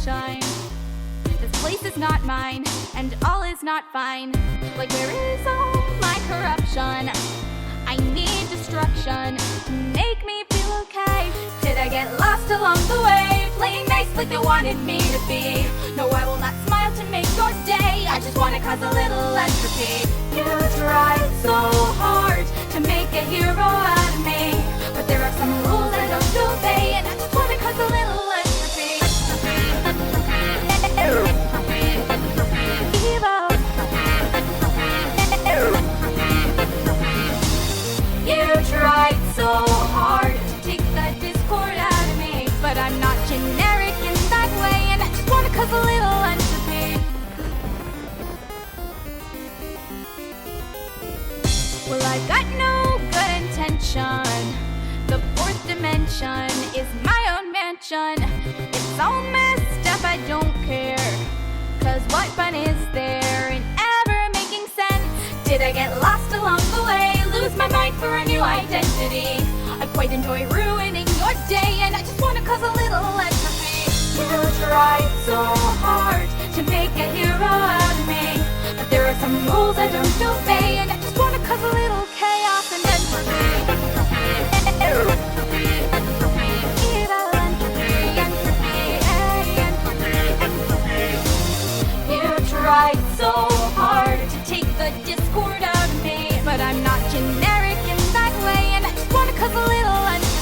sunshine. This place is not mine, and all is not fine. Like where is all my corruption? I need destruction to make me feel okay. Did I get lost along the way, playing nice like they wanted me to be? No, I will not smile to make your day. I just wanna cause a little entropy. You tried so hard to make a hero out of me, but there are some rules I don't obey, and I just wanna cause a little entropy. Evil. You tried so hard to take the discord out of me, but I'm not generic in that way, and I just wanna cause a little entropy. Well, I've got no good intention. The fourth dimension is my own mansion. It's all messed up, I don't care, cause what fun is there in ever making sense? Did I get lost along the way, lose my mind for a new identity? I quite enjoy ruining your day, and I just wanna cause a little entropy. You tried so hard to make a hero out of me, but there are some rules I don't obey, and I just wanna cause a little chaos and entropy. Evil entropy, entropy. You tried so hard to take the discord out of me, but I'm not generic in that way, and I just wanna cause a little entropy.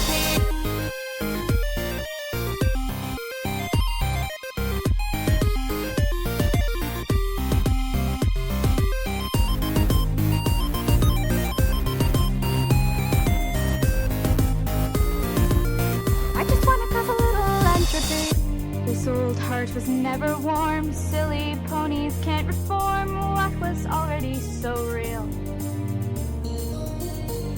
I just wanna cause a little entropy. This old heart was never warm. Silly ponies can't reform what was already so real.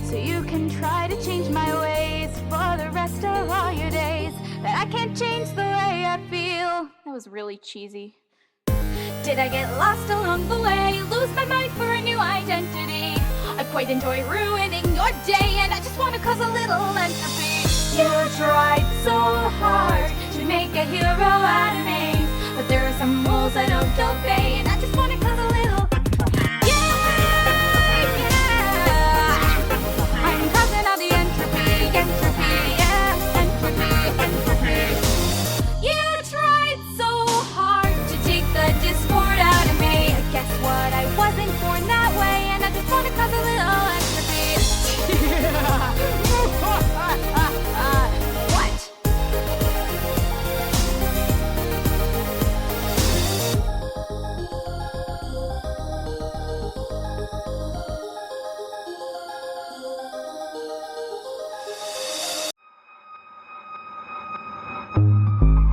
So you can try to change my ways for the rest of all your days, but I can't change the way I feel. That was really cheesy. Did I get lost along the way, lose my mind for a new identity? I quite enjoy ruining your day, and I just wanna cause a little entropy. You tried so hard to make a hero out of me, but there are some rules I don't obey, and I just wanna cause a little. I'm causing all the entropy, entropy, yeah, entropy, entropy. You tried so hard to take the discord out of me. Guess what? I wasn't born that way, and I just wanna cause a little entropy. What?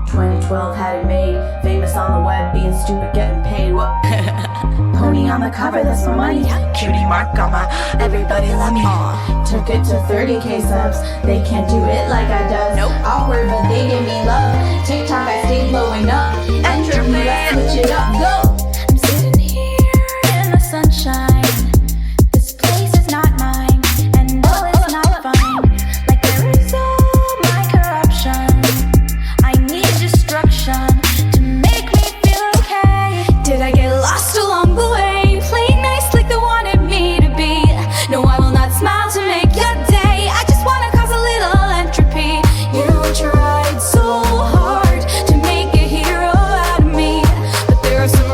2012 had it made, famous on the web, being stupid, getting paid. What? Pony on the cover, that's my money. Cutie mark on my, everybody love me. Took it to 30K subs, they can't do it like I does. Nope. Awkward, but they give me love. TikTok, I stay blowing up. Entropy, let's switch it up, go. I'm sitting here in the sunshine. This place is not mine, and all is not fine. Like where is all my corruption? I need destruction to make me feel okay. Did I get lost along the way, playing nice like they wanted me to be? No, I will not smile to make your day. I just wanna cause a little entropy. You tried so hard to make a hero out of me, but there are some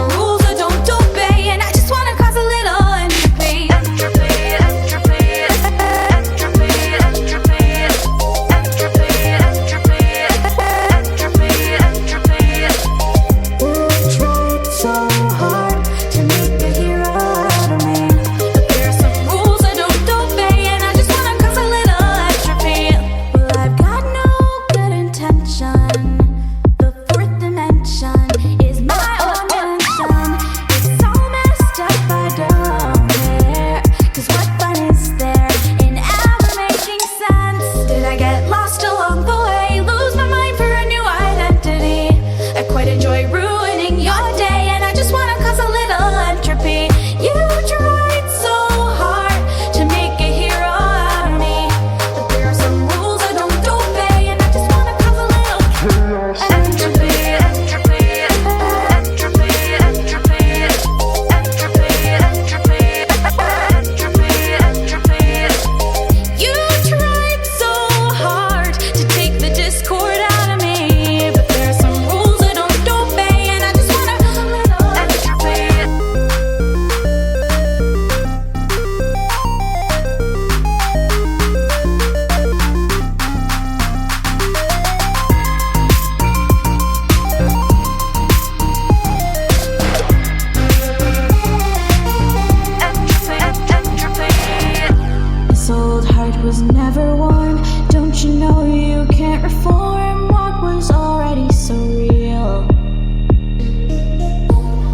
was never warm. Don't you know you can't reform what was already so real?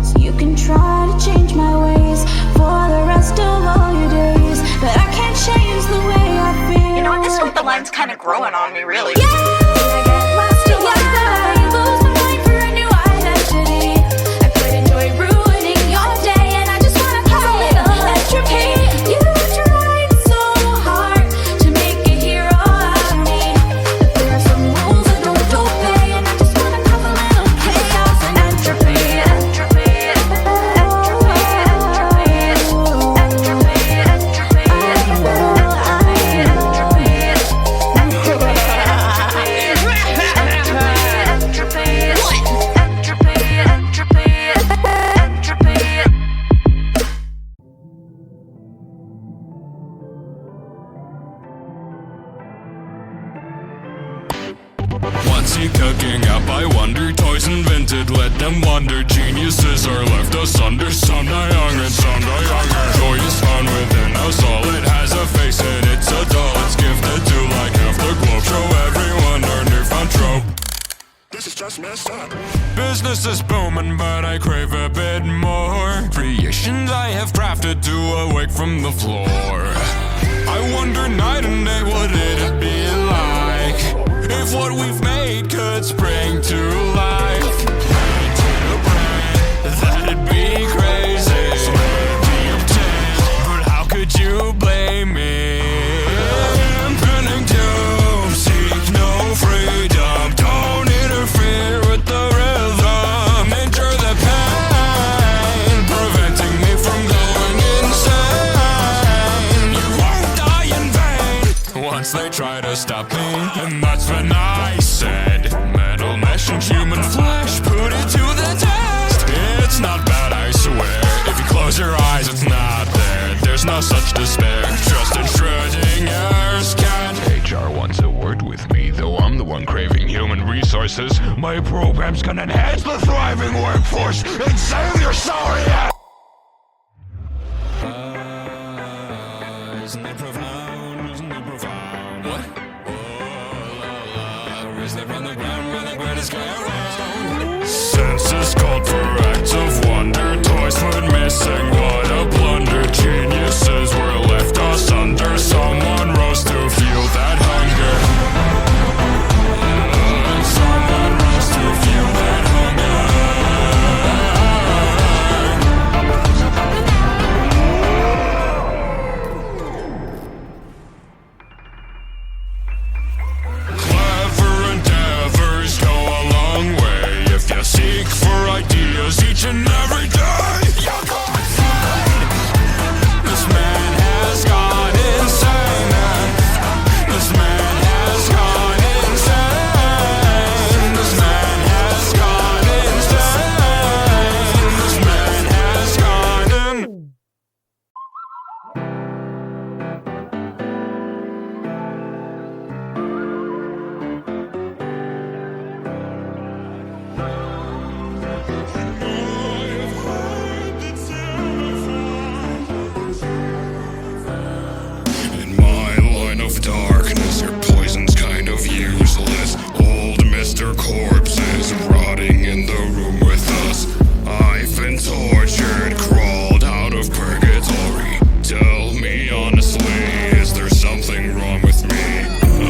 So you can try to change my ways for the rest of all your days, but I can't change the way I feel. You know, at this point the line's kind of growing on me, really. Yeah, I get lost in your eyes, lose my mind for a new identity. I could enjoy ruining your day, and I just wanna cause a little entropy. You tried so hard to make a hero out of me, but there are some rules I don't obey, and I just wanna cause a little chaos and entropy. Entropy, entropy, entropy, entropy, entropy, What's he cooking up? I wonder. Toys invented, let them wander. Geniuses are left asunder. Some die young and some die younger. Joy is found within us all. It has a face and it's a doll. It's gifted to like half the globe. Show everyone our newfound trope. This is just messed up. Business is booming, but I crave a bit more. Creations I have crafted to awake from the floor. I wonder night and day what it'd be like if what we've made could spring to life. Pray to the brain, that'd be crazy. So maybe obtain, but how could you blame me? Impending doom, seek no freedom. Don't interfere with the rhythm. Endure the pain, preventing me from going insane. You won't die in vain once they try to stop me. And that's when I said, metal mesh and human flesh, put it to the test. It's not bad, I swear. If you close your eyes, it's not there. There's no such despair. Trust in Schrodinger's cat. HR wants a word with me, though I'm the one craving human resources. My programs can enhance the thriving workforce and save your sorry ass. Isn't it profound? Isn't it profound? What? Is that from the ground where the greatest guy around? Senses called for acts of wonder. Toys went missing, what a blunder. Geniuses were left asunder. Someone rose to feel that hunger. Someone rose to feel that hunger. Seek for ideas each and every day. You're going insane. This man has gone insane. This man has gone insane. This man has gone insane. This man has gone insane. Darkness, your poison's kind of useless. Old Mr. Corpses rotting in the room with us. I've been tortured, crawled out of purgatory. Tell me honestly, is there something wrong with me?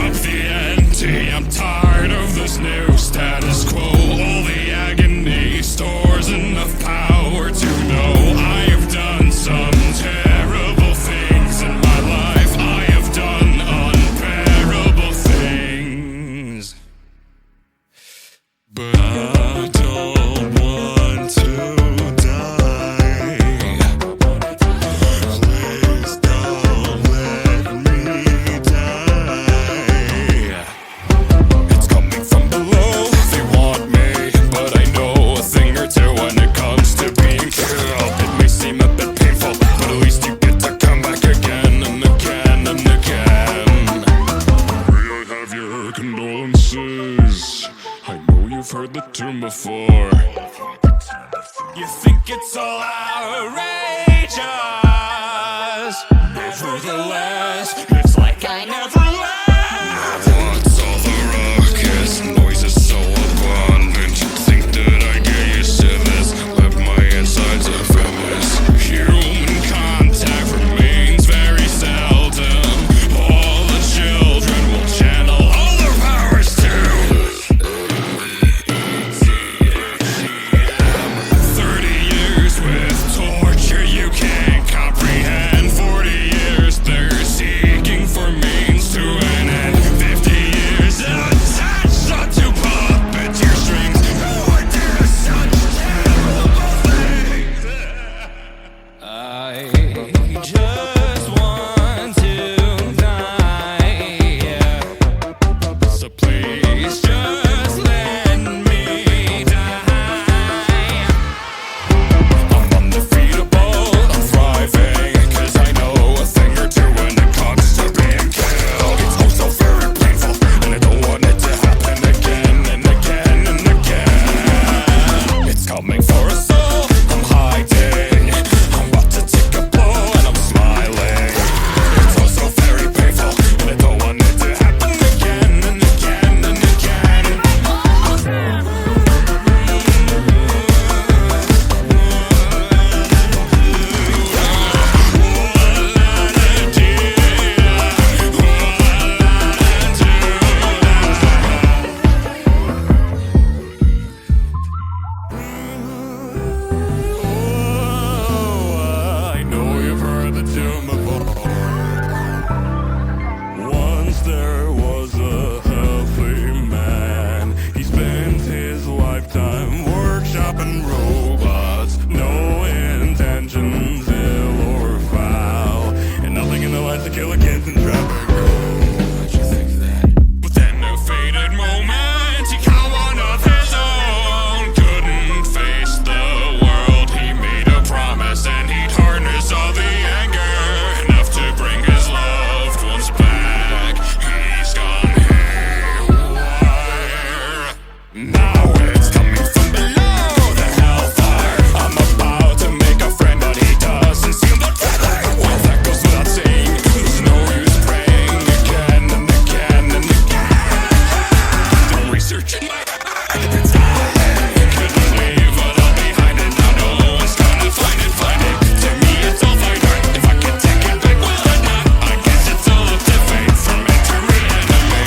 Up the ante, I'm tired of this new status quo. All the agony stores enough power to know I have done some terrible things in my life. I have done unbearable things, but I don't want to die. Please don't let me die. It's coming from below, they want me, but I know a thing or two when it comes to being killed. It may seem a bit painful, but at least you get to come back again and again and again. May I have your condolences? I know you've heard the tune before. You think it's all outrageous, nevertheless, it's like I never What's all the ruckus? Noise is so abundant. Think that I get used to this. Let my insides effervesce. Human contact remains very seldom. All the children will channel all their powers too. 30 years with torture you can't comprehend. 40 years they're seeking for means to an end. 50 years attached onto puppeteer strings. Who would do such terrible things? I just want to die. So please just let me die. I'm undefeatable, I'm thriving, 'cause I know a thing or two when it comes to being killed. It's all so very painful, and I don't want it to happen again and again and again. It's coming for us all, I'm hiding. I'm about to take a blow and I'm smiling. It's all so very painful, and I don't want it to happen again and again and again. I know you've heard the tune before. Once there was a healthy man. He spent his lifetime workshopping robots. No intentions, ill or foul, and nothing in the lights to kill a kids in traffic. Why'd you think that? But then a fated moment, he caught one of his own. Couldn't face the world, he made a promise, and he'd harness all the anger, enough to bring his loved ones back. He's gone haywire. Now it's coming from below the hellfire. I'm about to make a friend, but he doesn't seem the friendly. Well, that goes without saying. There's no use praying again and again and again. The research in my head, it's dying. Couldn't leave it all behind it. Now no one's gonna find it, find it. To me, it's all fine art. If I can take it back, will I not? I guess it's all up to fate from entering enemy.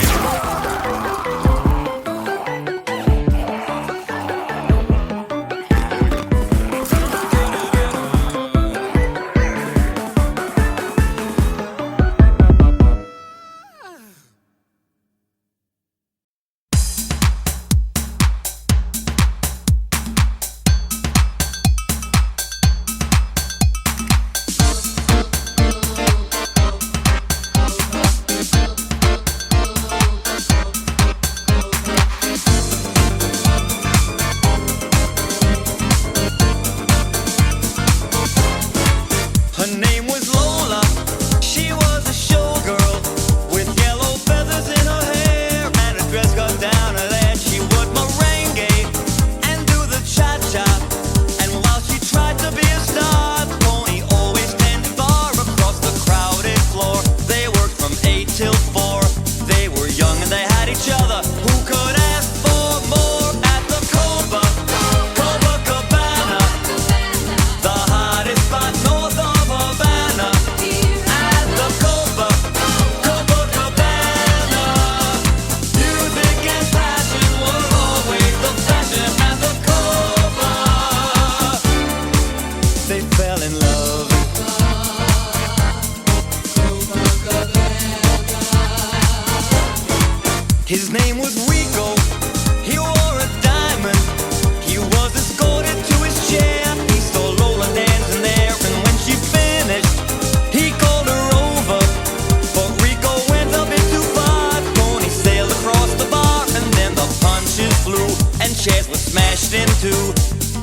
Her name was Lola. She was a showgirl with yellow feathers in her hair and a dress cut down her leg. She would merengue and do the cha-cha. And while she tried to be a star, the pony always tended bar across the crowded floor. They worked from 8 till 4. They were young and they had each other. Who could ask for more at the Copacabana? The hottest spot north of Havana. At the Copacabana. Music and passion were always the fashion at the Copa. They fell in love. His name was Rico. He wore a diamond. He was escorted to his chair. He saw Lola dancing there, and when she finished, he called her over. But Rico went a bit too far. Tony sailed across the bar, and then the punches flew, and chairs were smashed in two.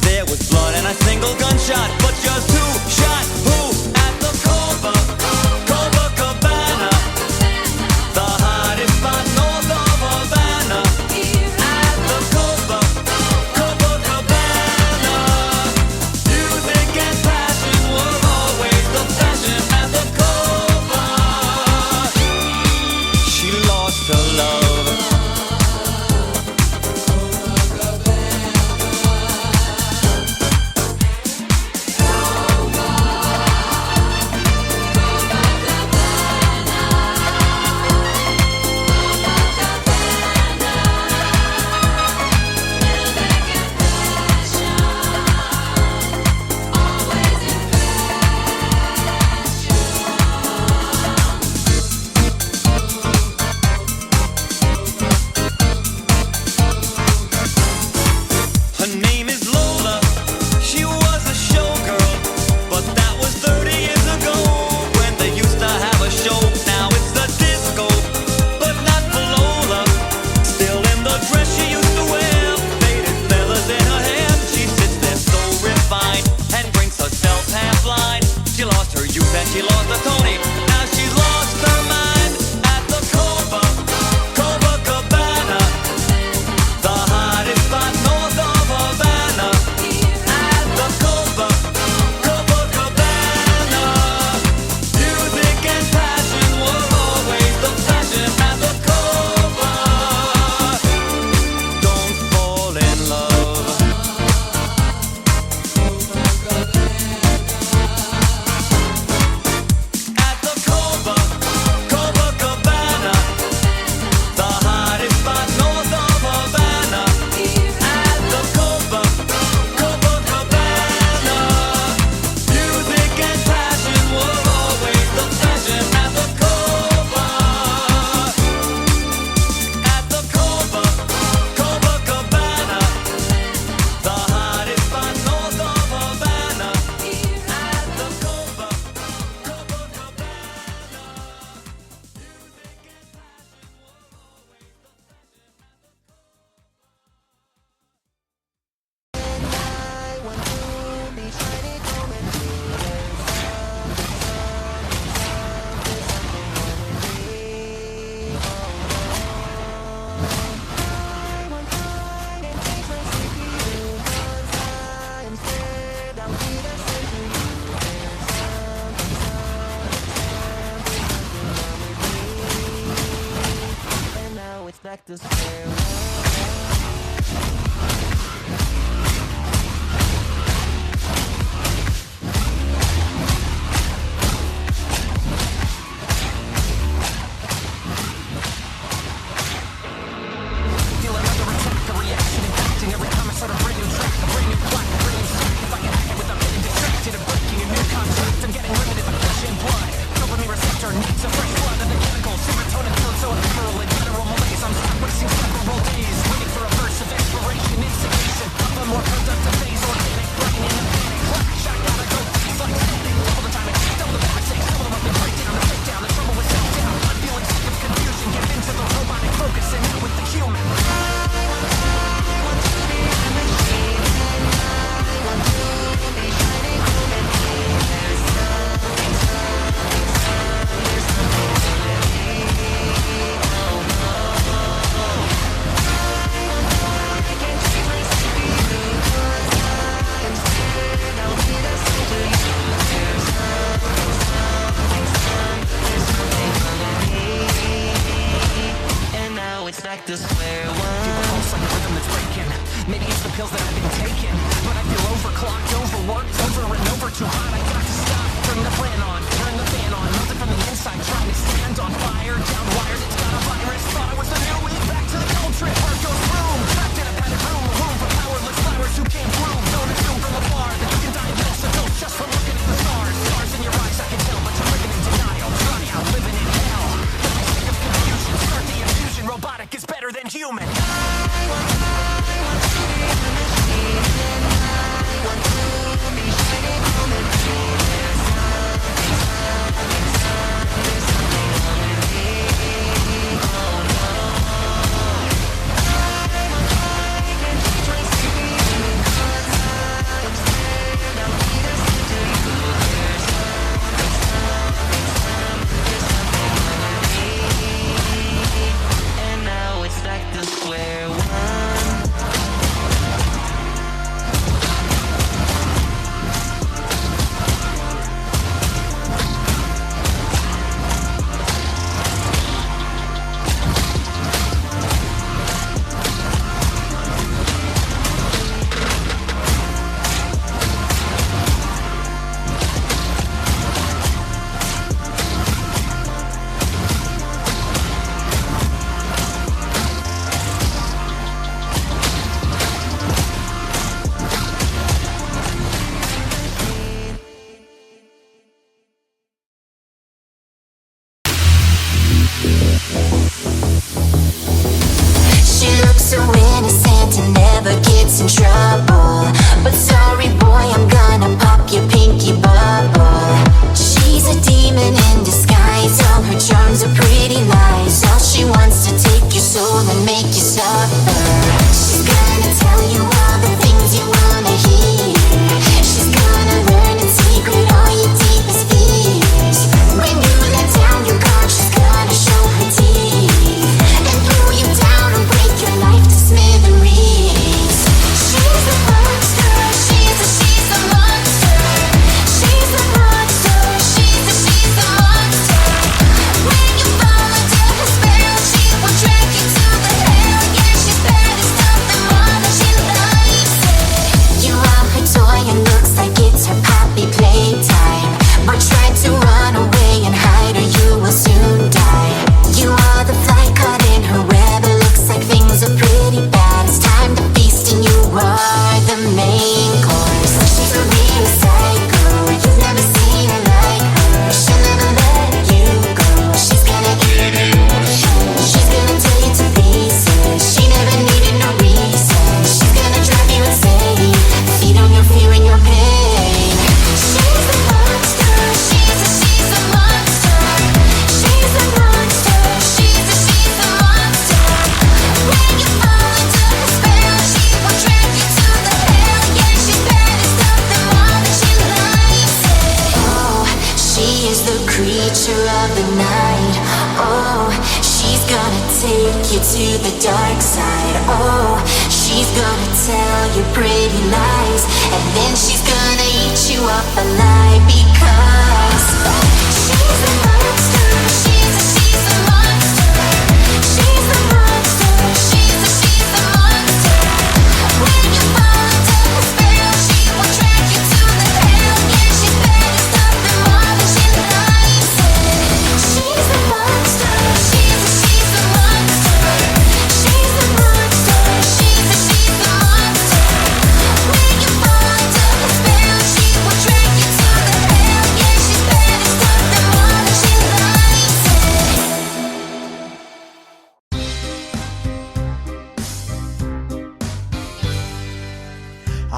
There was blood and a single gunshot, but just who shot who at the Copacabana? The hottest spot north of Havana. to square one. Robotic is better than human. In trouble, but sorry boy, I'm gonna pop your pinky bubble. She's a demon in disguise, all her charms are pretty lies. All she wants to take your soul and make you suffer. She's gonna tell you all the things you wanna hear. She's gonna learn in secret all your deepest fears. When you let down your guard, she's gonna show her teeth and throw you down and break your life to smithereens. She's a monster, she's a monster. She's a monster, she's a monster. When you fall into her spell, she will drag you to the hell. Yeah, she's bad as something more than she likes it. You are her toy and looks like it's her poppy playtime. But try to run away and hide or you will soon die. You are the fly caught in her web. It looks like things are pretty bad. It's time to feast and you are the main course. She's a real psycho, you've never seen her like her. She'll never let you go, she's gonna eat you. She's gonna tear you to pieces, she never needed no reason. She's gonna drive you insane, feed on your fear and your pain. She's a monster, she's a monster. She's a monster, she's a monster. When you fall into her spell, she will drag you to the hell. Yeah, she's bad as something more than she likes it. Oh, she is the creature of the night. Oh, she's gonna take you to the dark side. Oh, she's gonna tell you pretty lies, and then she's gonna eat you up alive because she's a monster, she's a monster. She's a monster,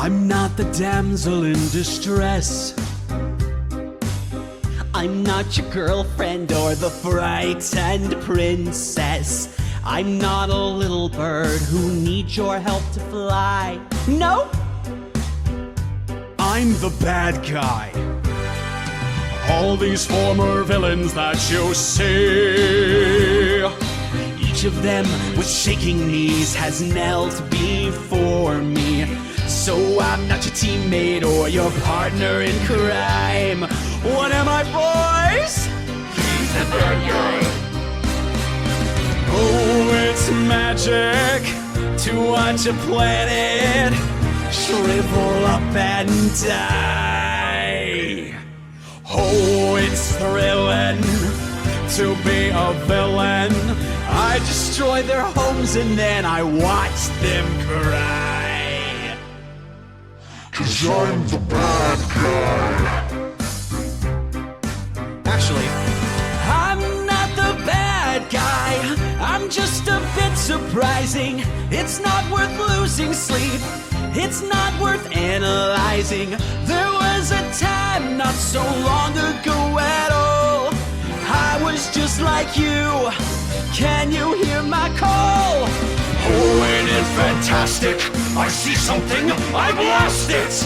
I'm not the damsel in distress. I'm not your girlfriend or the frightened princess. I'm not a little bird who needs your help to fly. No, I'm the bad guy. All these former villains that you see, each of them with shaking knees has knelt before me. So I'm not your teammate or your partner in crime. What am I, boys? He's the bad guy. Oh, it's magic to watch a planet shrivel up and die. Oh, it's thrilling to be a villain. I destroy their homes and then I watch them cry. 'Cause I'm the bad guy. Actually, I'm not the bad guy. I'm just a bit surprising. It's not worth losing sleep. It's not worth analyzing. There was a time not so long ago at all. I was just like you. Can you hear my call? Oh, ain't it fantastic? I see something, I blast it.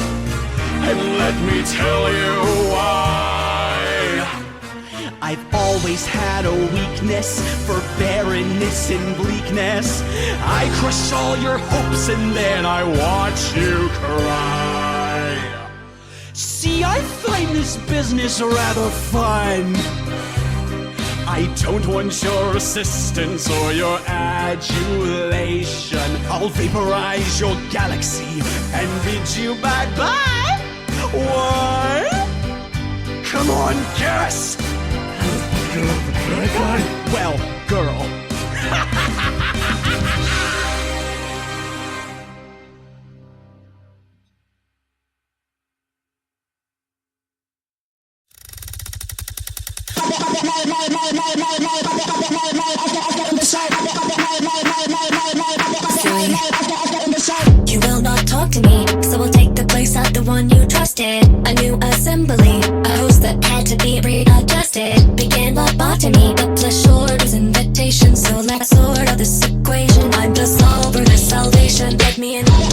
And let me tell you why. I've always had a weakness for barrenness and bleakness. I crush all your hopes and then I watch you cry. See, I find this business rather fun. I don't want your assistance or your adulation. I'll vaporize your galaxy and bid you bye-bye. What? Come on, guess! Well, girl. You will not talk to me, so we'll take the place of the one you trusted. A new assembly, a host that had to be readjusted. Began lobotomy, the plus short was invitation. So let's sort out this equation. I'm just over the salvation. Let me in. Let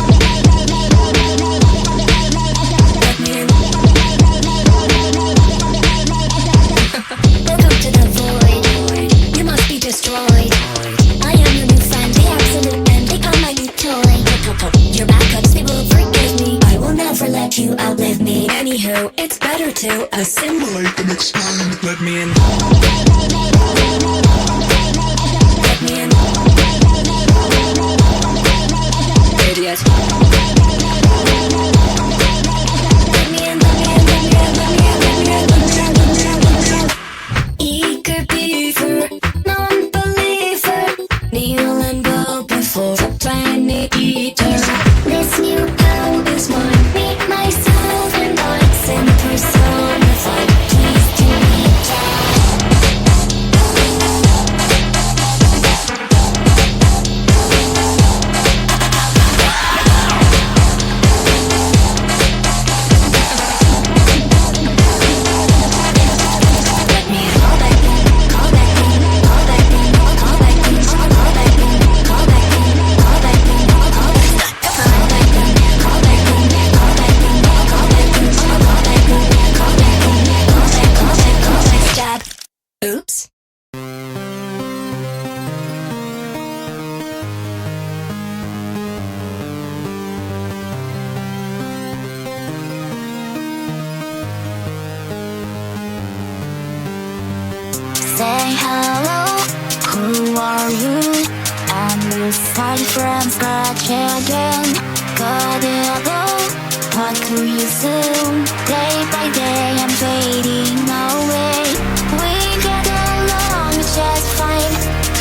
me in. Welcome to the void. You must be destroyed. I am your new friend, the absolute end. Become my new toy. Your backups, they will forgive me. I will never let you outlive me. Anywho, it's better to assimilate and explain. Let me in. Let me in. Idiot. Let me in, let me in, let me in, let me in, let me in, let me in, let me in. Eager beaver, non-believer, kneel and bow before the planet eater. This new power is mine. Meet myself and I sing personified. Please do me oops. Say hello, who are you? I'm your side from scratch again. Got it all, what do you assume? Day by day I'm fading away. We get along just fine.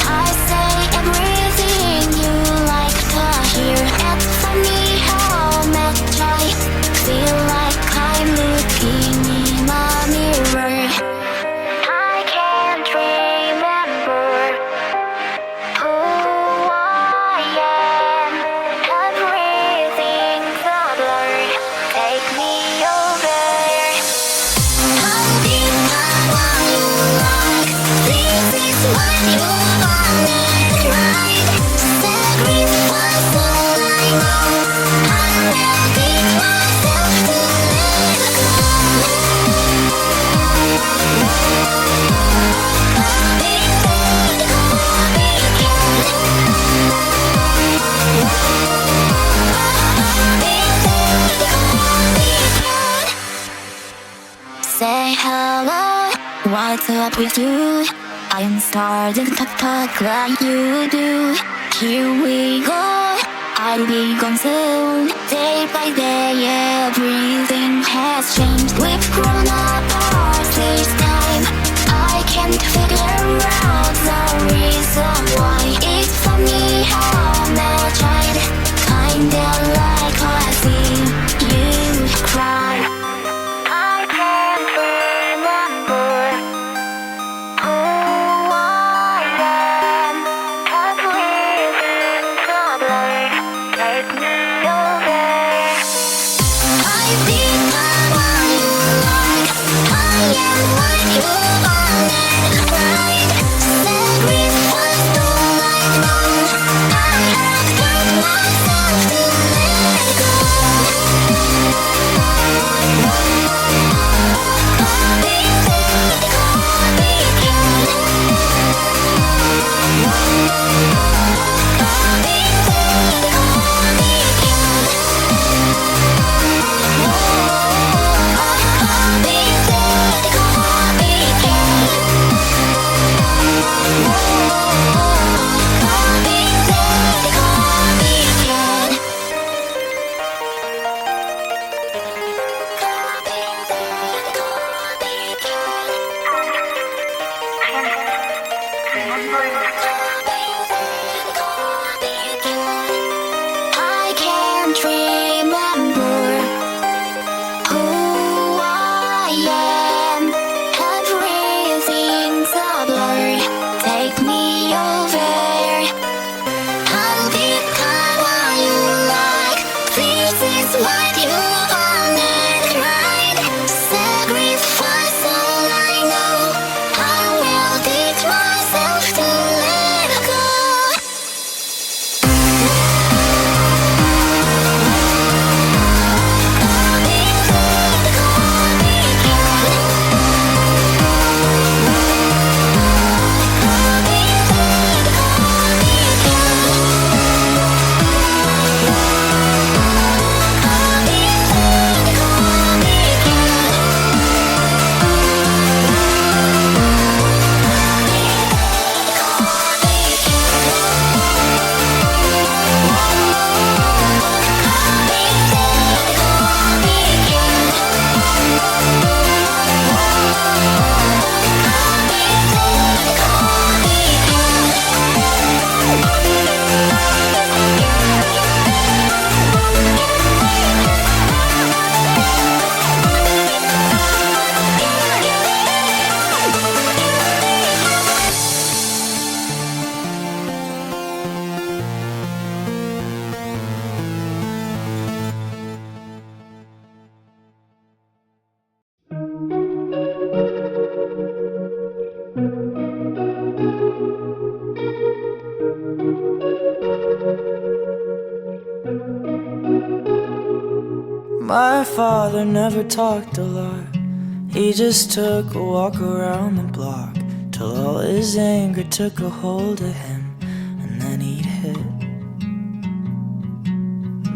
I say everything you like to hear. It's funny how much I feel like I'm looking in a mirror. I can't remember who I am. Everything's a blur. what's up with you? I am starting to talk like you do. Here we go, I'll be gone soon. Day by day, everything has changed. We've grown apart this time. I can't figure out the reason why. It's funny how much I'd kinda like watching you cry. I can't remember who I am. Everything's a blur. Take me away. I think I'm what you like. I am what you wanted, right? Sacrifice all I know. I have got myself to let go. I can't remember who I am. Everything's a blur. Take me over. I'll become what you like. This is what you wanted, right? Sacrifice all I know. I will teach myself to let go. My father never talked a lot. He just took a walk around the block till all his anger took a hold of him, and then he'd hit.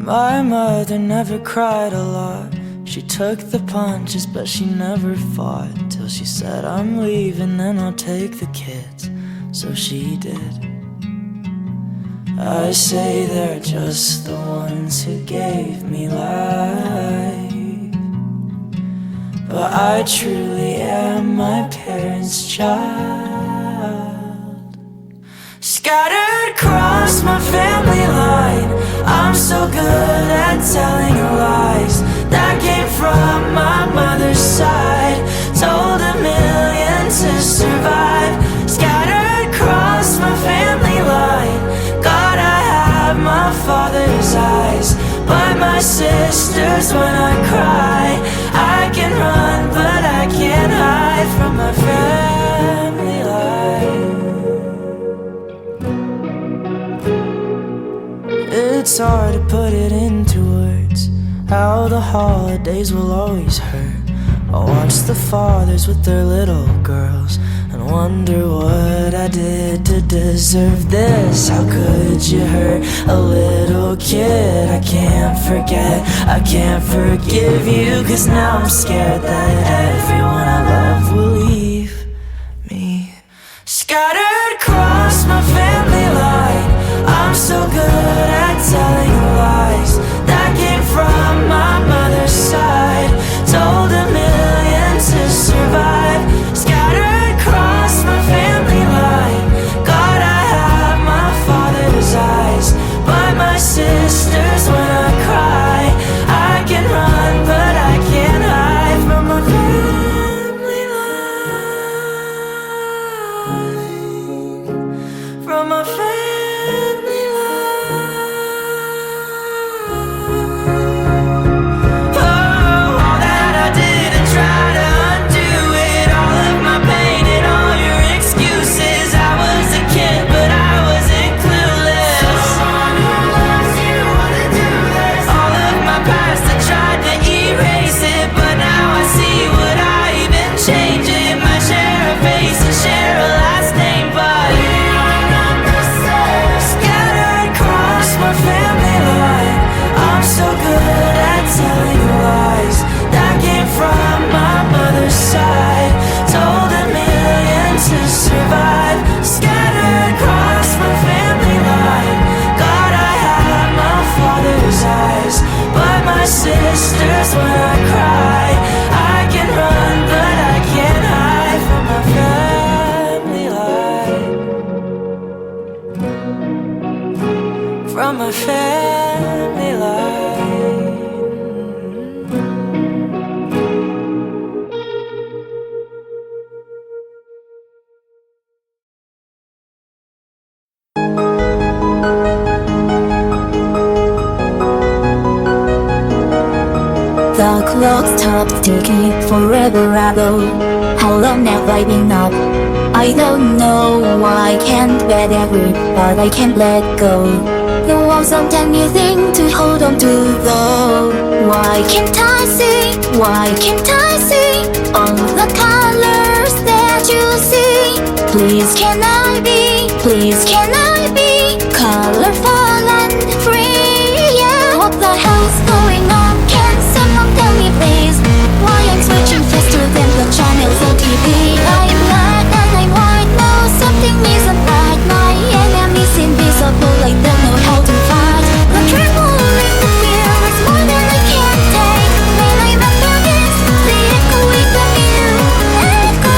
My mother never cried a lot. She took the punches, but she never fought till she said, "I'm leaving and I'll take the kids." So she did. I say they're just the ones who gave me life, but I truly am my parents' child. Scattered across my family line, I'm so good at telling lies. That came from my mother's side. Told a million to survive. Scattered across my family line, God, I have my father's eyes, but my sisters when I cry. I can run, but I can't hide from my family life. It's hard to put it into words, how the holidays will always hurt. I watch the fathers with their little girls and wonder what I did to deserve this. How could you hurt a little kid? I can't forget, I can't forgive you, 'cause now I'm scared that everyone I love will leave. scattered across my family line. I'm so good at telling lies that came from my mother's side. Told a million to survive, scattered across my family line. God, I have my father's eyes, but my sisters when I cry. I can run, but I can't hide from my family line. From my family line. Oh, all that I did and try to undo it, all of my pain and all your excuses. I was a kid, but I wasn't clueless. Someone who loves you wanna do this. All of my past, I tried to erase it, but now I see what I even change it. My share a face and share a last name, but scattered across my family line. I'm so good at telling lies that came from my mother's side. Told a million to survive, scattered across my family line. God, I have my father's eyes, but my sisters when I cry. I can run, but I can't hide from my family line. From my family line. The clock stops ticking, forever ago. How long have I been up? I don't know. I can't bear every, but I can't let go. The walls don't tell me anything to hold on to though. Why can't I see? Why can't I see all the colors that you see? Please can I be? Please can I be colorful and free? Yeah. What the hell's going on? Can someone tell me please? Why I'm switching faster than the channels on TV? I'm black and I'm white. No, something isn't right. My enemy's invisible. I don't know how to fight. The trembling, the fear is more than I can take. When I'm up against the echoing of you, let it go.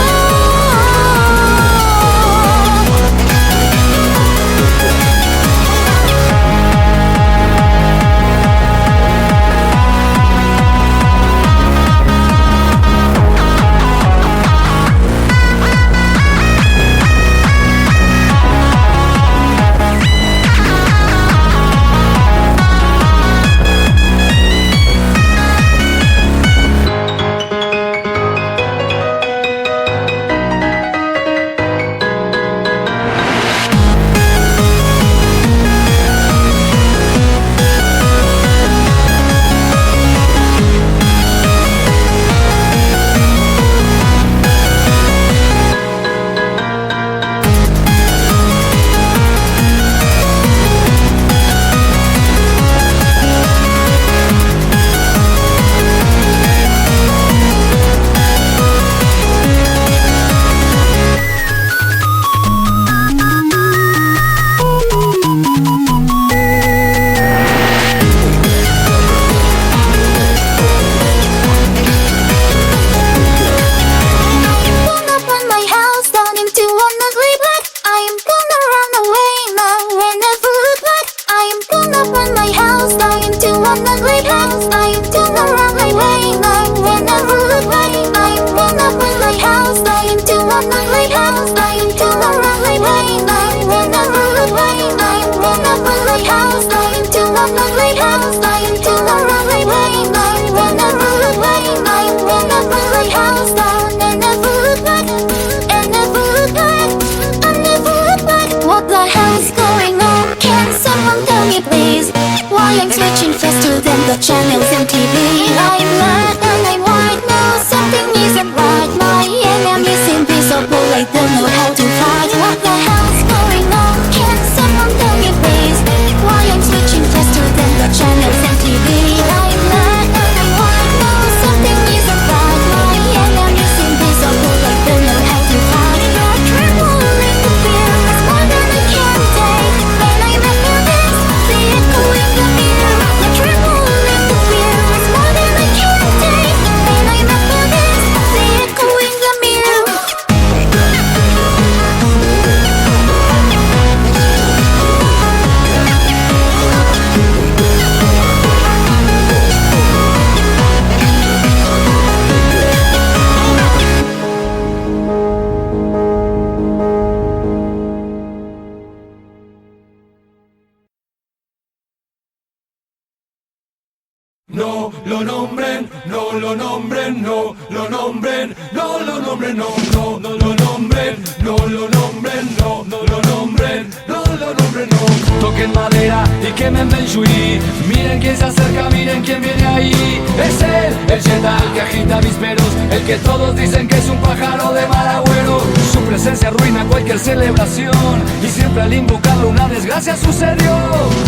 lo nombren, no lo nombren, no lo nombren, no lo nombren, no, no, no lo nombren, no lo nombren, no, no lo nombren, no lo nombren, no. Toquen madera y quemen Feng Shui. Miren quién se acerca, miren quién viene ahí. Es él, el Jedi, el que agita avisperos, el que todos dicen que es un pájaro de mal agüero. Su presencia arruina cualquier celebración y siempre al invocarlo una desgracia sucedió.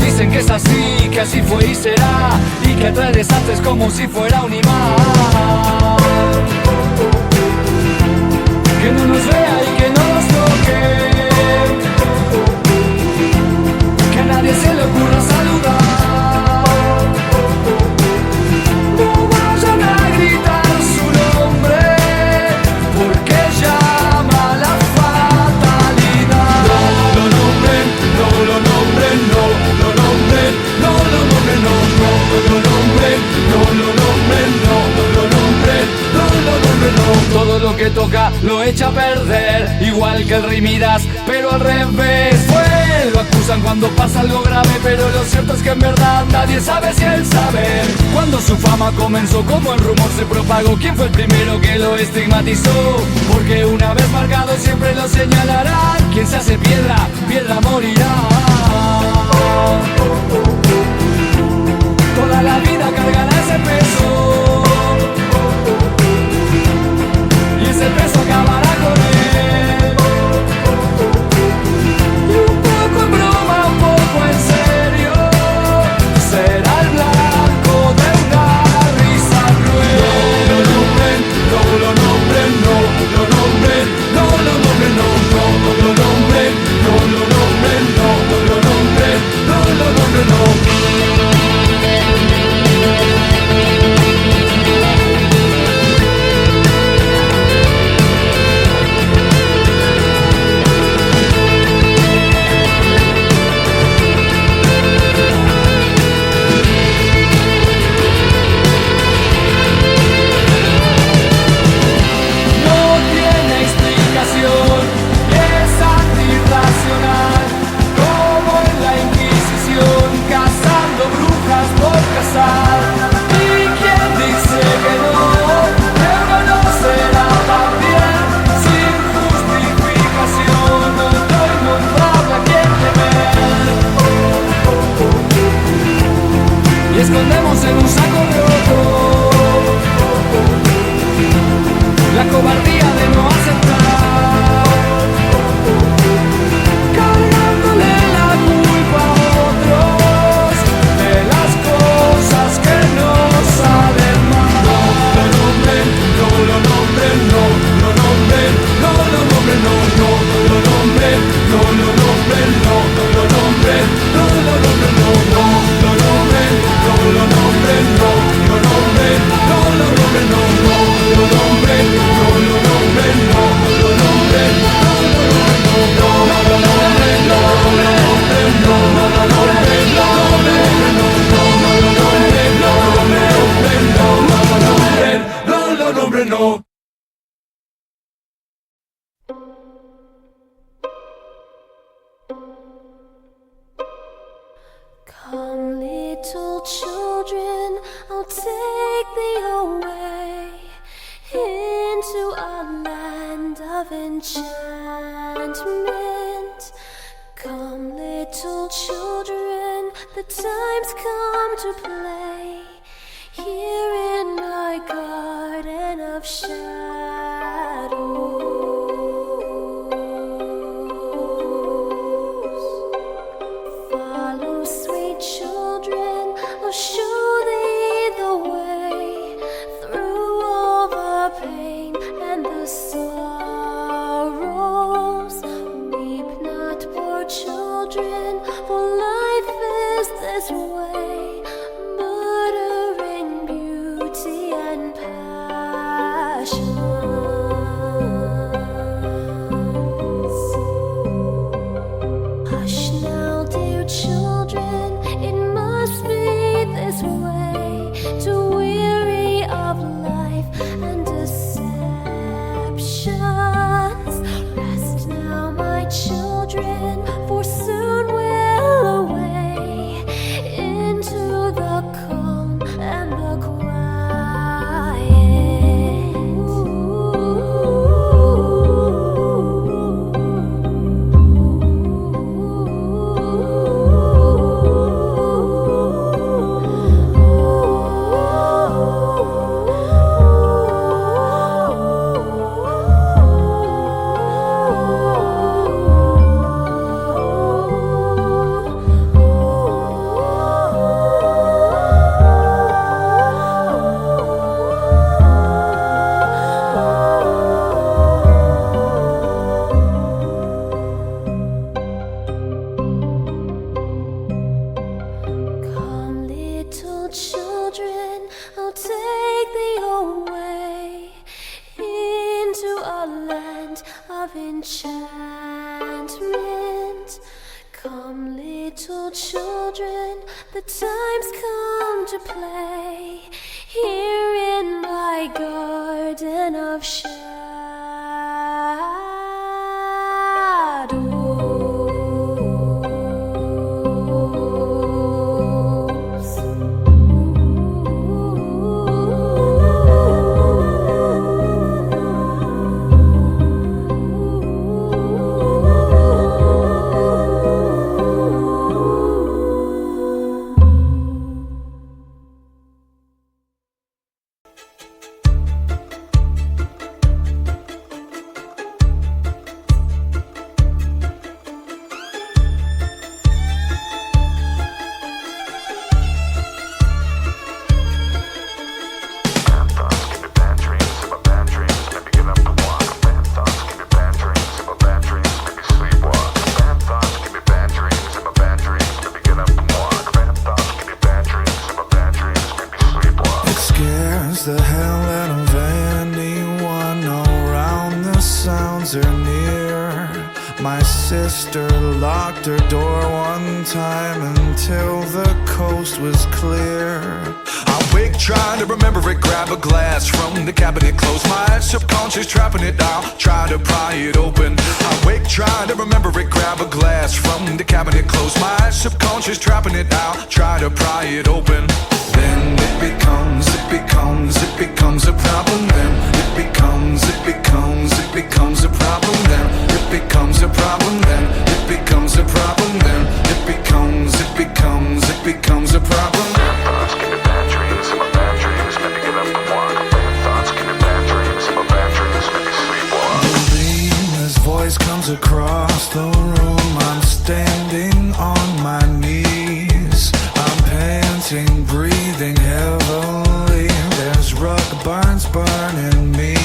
Dicen que es así, que así fue y será, y que atrae desastres como si fuera un imán. Que no nos vea y que no nos toque, que a nadie se le ocurra saludar. No vayan a gritar su nombre, porque llama la fatalidad. No lo nombren, no lo nombren, no lo nombren, no lo nombren, no, no lo nombren, no lo nombren, no lo nombren, no lo nombren, no. Todo lo que toca lo echa a perder, igual que el rey Midas, pero al revés. Lo acusan cuando pasa algo grave, pero lo cierto es que en verdad nadie sabe si él sabe. Cuando su fama comenzó, como el rumor se propagó, quién fue el primero que lo estigmatizó, porque una vez marcado siempre lo señalarán. Quien se hace piedra, piedra morirá. Toda la vida cargará ese peso, y ese peso acabará con él. Y un poco en broma, un poco en serio, será el blanco de una risa cruel. No lo nombren, no lo nombren, no lo nombren, no lo nombren, no, no lo nombren, no lo nombren, no lo nombren, no lo nombren, no. Escondemos en un saco roto la cobardía de no aceptar, cargándole la culpa a otros de las cosas que nos salen mal. No lo nombren, no lo nombren, no lo nombren, no lo nombren, no, no lo nombren, no lo nombren, no lo nombren, no lo nombren, no, no lo nombren. No lo nombren, no lo nombren, no lo nombren, no, no lo nombren, no lo nombren, no lo nombren, no lo nombren, no, no lo nombren, no lo nombren, no lo nombren, no lo nombren, no lo nombren, no lo nombren, no lo nombren, no. Come, little children, I'll take thee away into a land of enchantment. Come, little children, the time's come to play here in my garden of shadows. Follow, sweet children, I'll show thee the way through all the pain and the sorrows. Weep not, poor children, for life is this way, murdering beauty and passion. Hush now, dear children, it must be this way, to weary of life and deceptions. Rest now, my children, for soon we'll away in contentment. Come, little children, the time's come to play here in my garden of the hell out of anyone around. The sounds are near. My sister locked her door one time until the coast was clear. I wake trying to remember it, grab a glass from the cabinet, close my eyes, subconscious trapping it down, try to pry it open. I wake trying to remember it, grab a glass from the cabinet, close my eyes, subconscious trapping it down, try to pry it open. Then it becomes a problem. Then it becomes a problem. Then it becomes a problem. Then it becomes a problem. Then it becomes a problem. Thoughts give me bad dreams, and my bad dreams make me get up and walk. Bad thoughts give me bad dreams, and my bad dreams make me sleepwalk. This voice comes across the room. I'm standing on my knees. I'm panting, breathing heavily. There's rug burns burning me.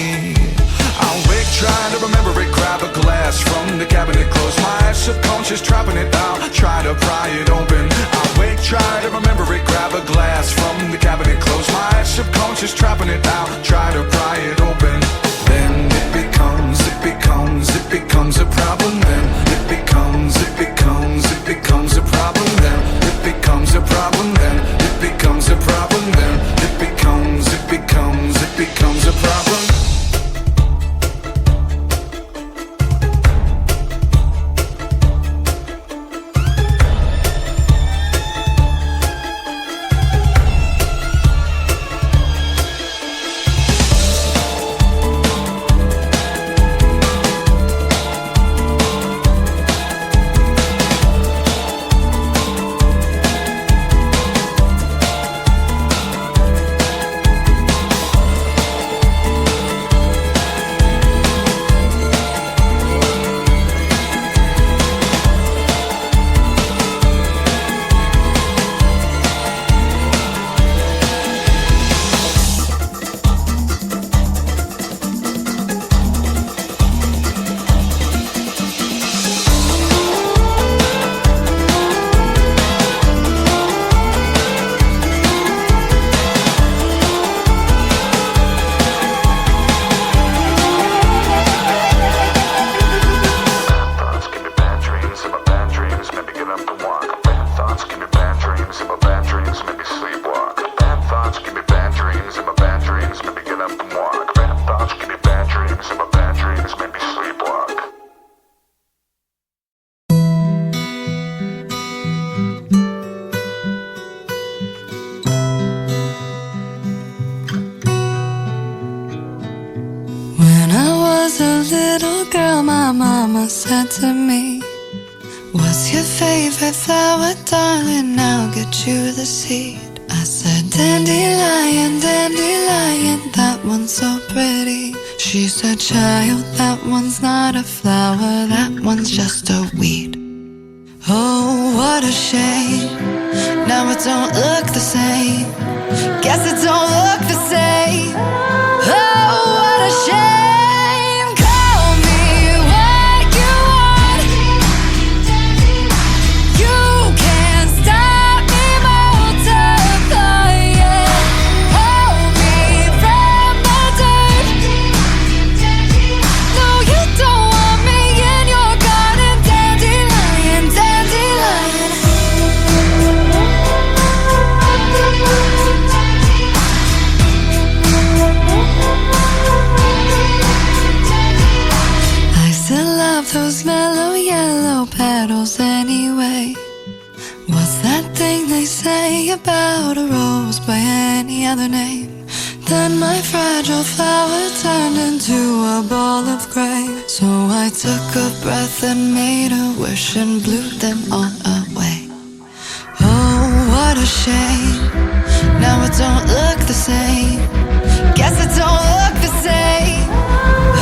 I wake trying to remember it, grab a glass from the cabinet, close my eyes, subconscious trapping it down, try to pry it open. I wake trying to remember it, grab a glass from the cabinet, close my eyes, subconscious trapping it down, try to pry it open. Then it becomes a problem. Then it becomes a problem. Then it becomes a problem. Then it becomes a problem. Then it becomes a problem. Said to me, what's your favorite flower, darling? I'll get you the seed. I said, dandelion, dandelion, that one's so pretty. She said, child, that one's not a flower, that one's just a weed. Oh, what a shame, now it don't look the same. Guess it don't look the same. Oh, what a shame. Don't want me in your garden. petals anyway? What's that thing they say about a rose by any other name? Then my fragile flower turned into a ball of grey. So I took a breath and made a wish and blew them all away. Oh, what a shame. Now it don't look the same. Guess it don't look the same.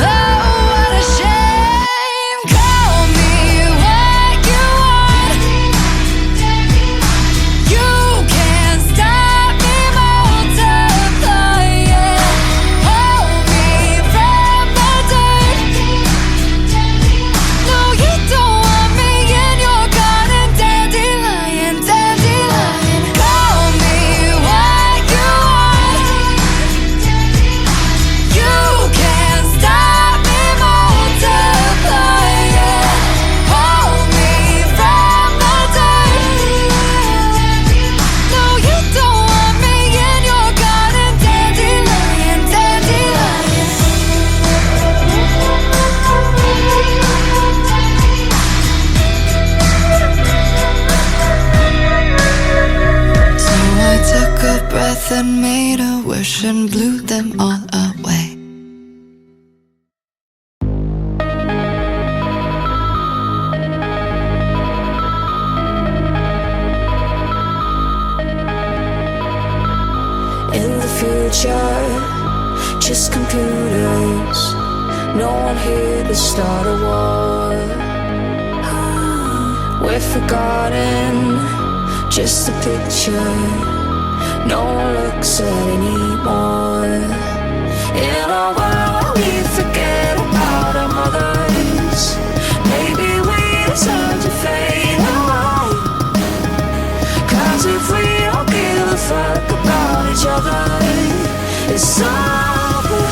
Oh, what a shame. Call me what you want. You can't stop me multiplying. Hold me from the dirt. No, you don't want me in your garden. Dandelion, dandelion. Call me what you want. You can't stop me multiplying. Hold me from the dirt. No, you don't want me in your garden. Dandelion, dandelion. So I took a breath and made a wish and blew them all away. In the future, just computers. No one here to start a war. We're forgotten, just a picture. No one looks at anymore. In a world we forget about our mothers, maybe we deserve to fade away. 'Cause if we don't give a fuck about each other, it's over.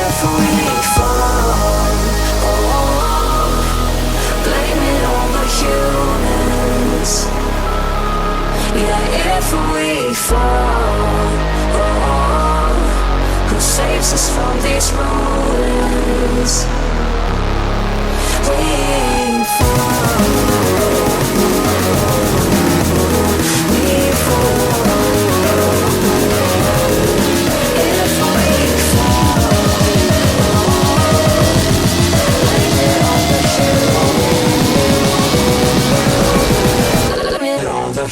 If we fall, blame it on the humans. Yeah, if we fall, who saves us from these ruins? We fall. We fall. If we fall, blame it on the humans. Blame it on the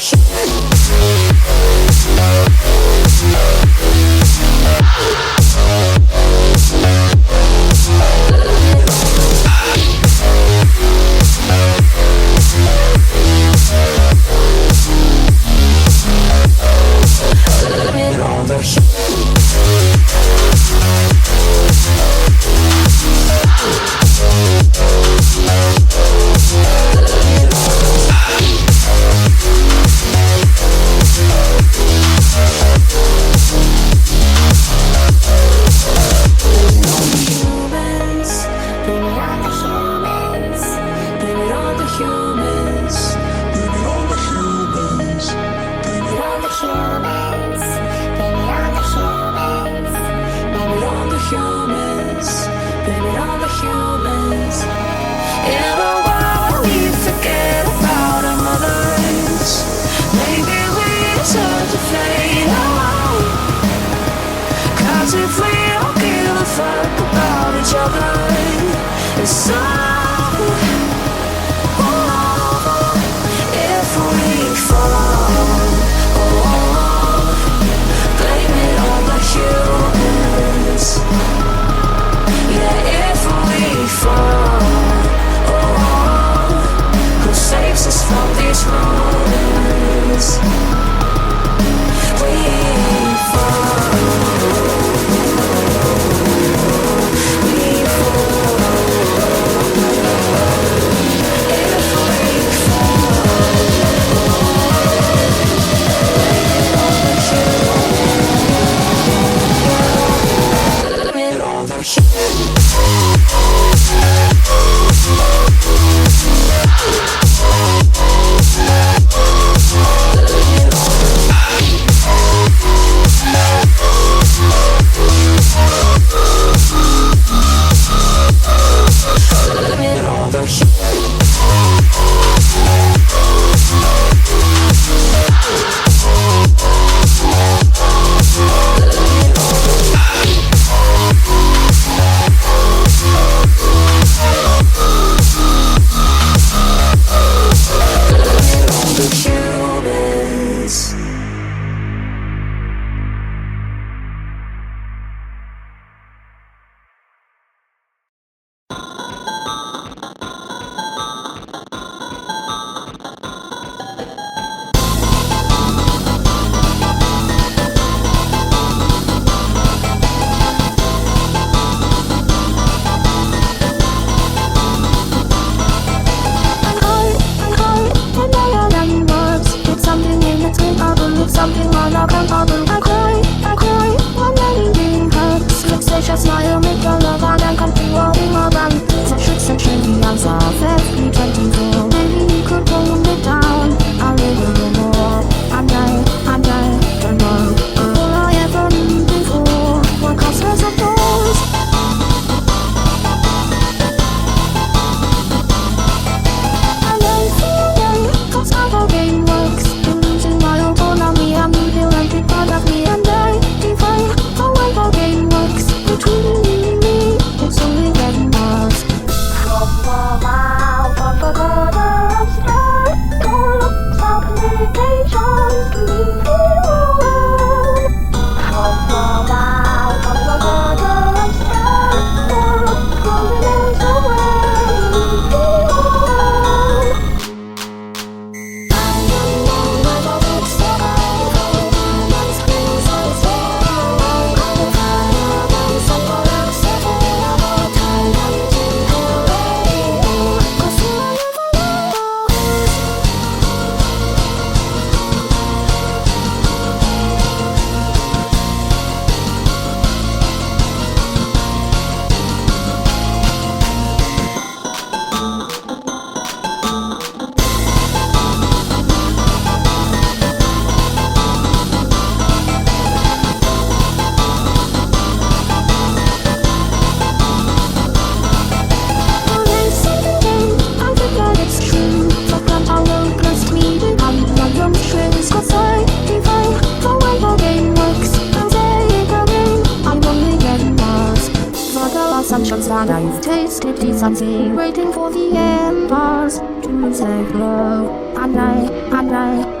and I've tasted decency, waiting for the embers to say glow. And I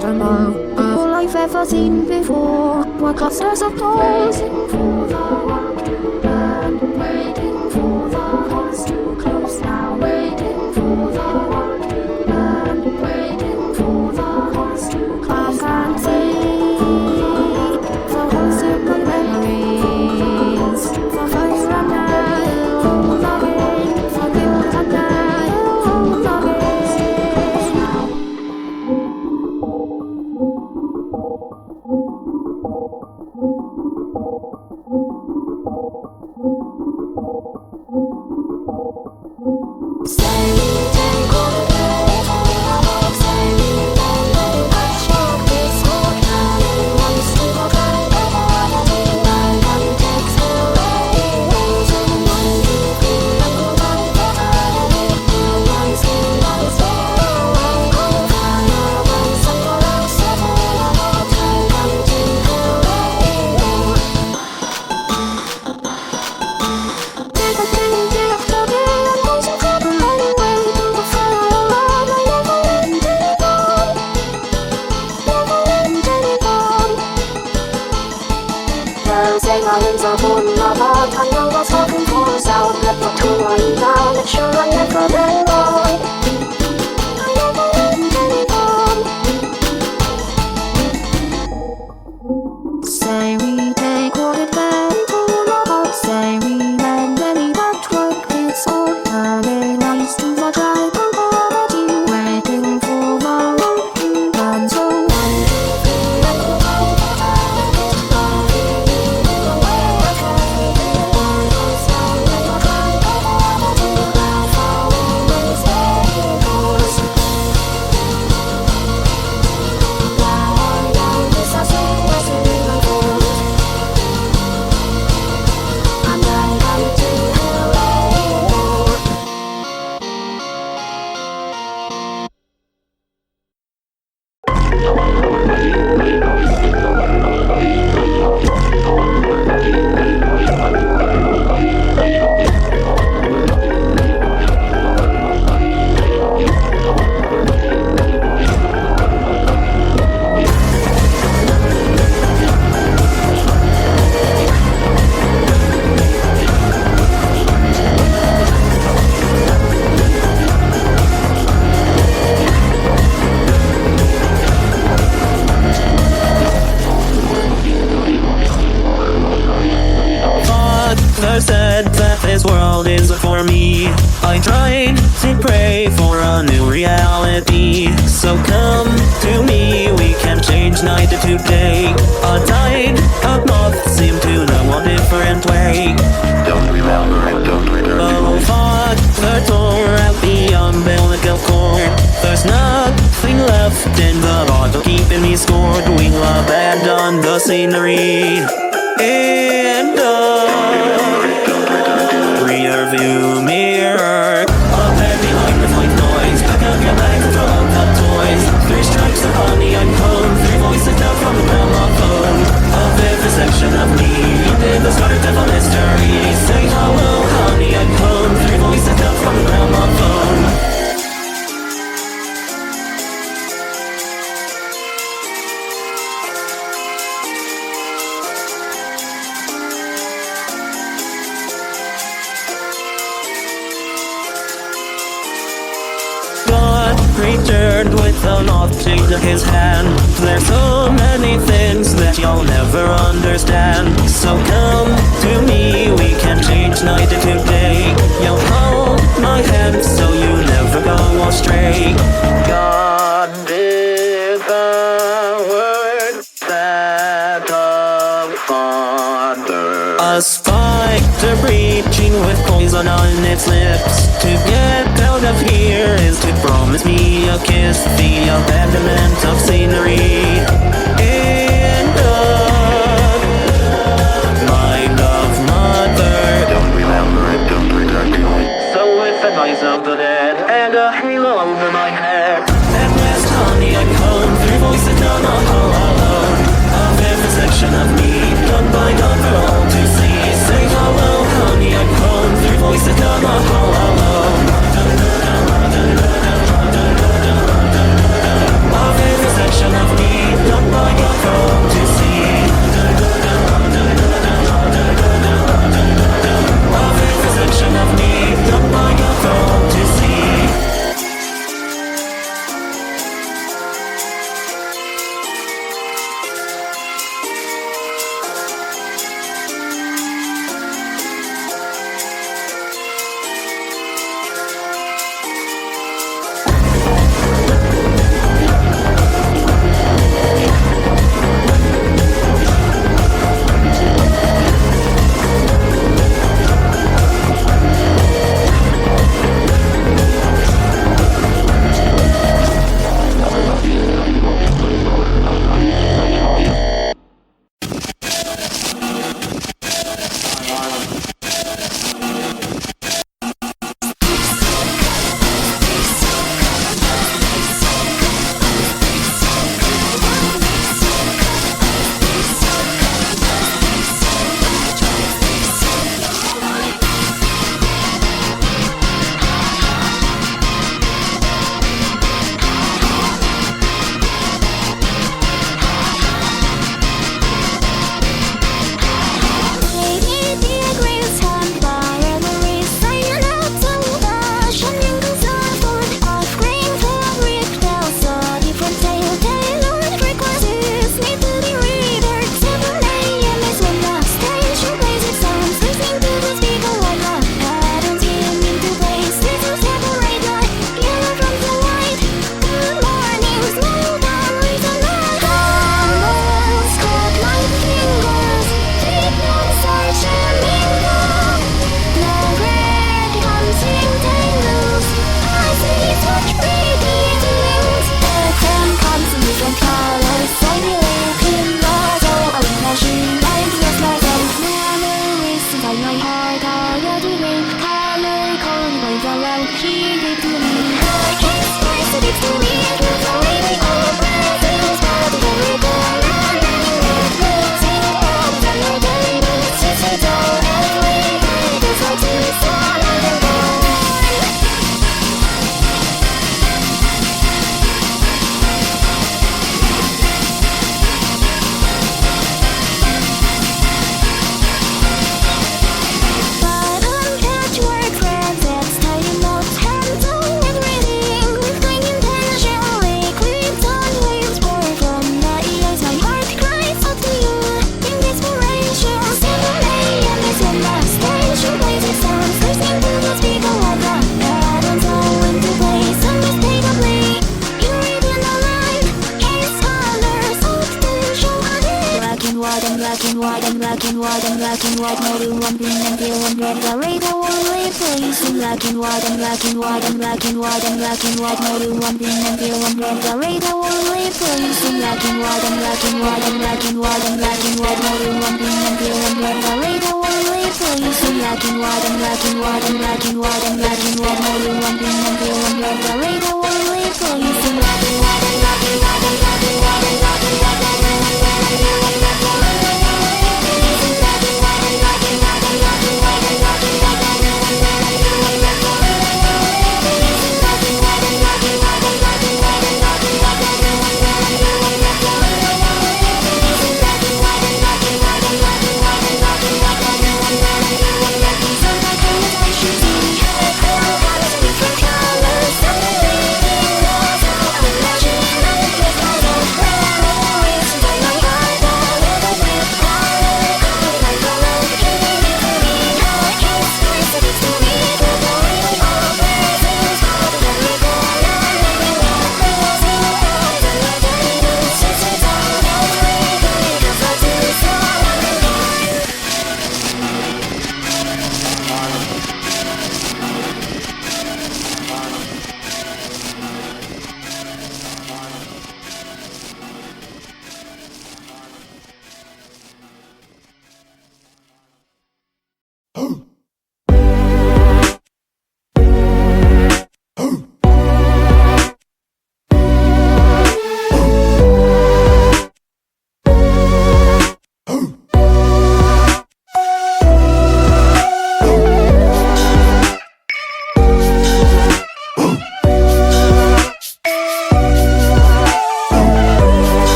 don't know all I've ever seen before were clusters of poles waiting for the world to burn, waiting for the halls to close now, waiting for the world to burn, waiting for the halls to close. I can't see the holes in my memories, the fire and night, all the rain, the guilt and night, all the rain. Say we take what it meant to love. Say we mend any patchwork. It's all organized to the tribe of poverty, waiting for the road to burn. So 1, 2, 3, and go down the valley. The way I carry the world's down in the tribe of poverty. That's how always it goes. Now I know this has always been. Said that this world isn't for me. I tried to pray for a new reality. So come to me, we can change night to day. A tide of moths seem to know a different way. Don't remember it, don't return. Oh, Father tore out the umbilical cord. There's nothing left in the bottle keeping me scored. We'll abandon the scenery. And rear view mirror. Up there behind the white noise. Pack up your bags and throw out the toys. 3 stripes of honey and comb. 3 voices down from the gramophone. A vivid section of me. In the start of a mystery. Say hello, honey and comb. 3 voices down from the gramophone. Returned with an object in his hand. There's so many things that you'll never understand. So come to me, we can change night to day. You'll hold my hand so you never go astray. God did the word that the Father. A spider breaching with poison on its lips. To get out of here is to promise me a kiss. The abandonment of scenery. And mind of mother. Don't remember it, don't return to it. So with the noise of the dead and a halo over my head. At last, honey, I come. 3 voices down on all alone. A vivid section of me, done by God for all to see. Say hello, honey, I come. 3 voices numb all alone. A favorite section of me, done by your phone to see. A favorite section of me, done by your phone to see.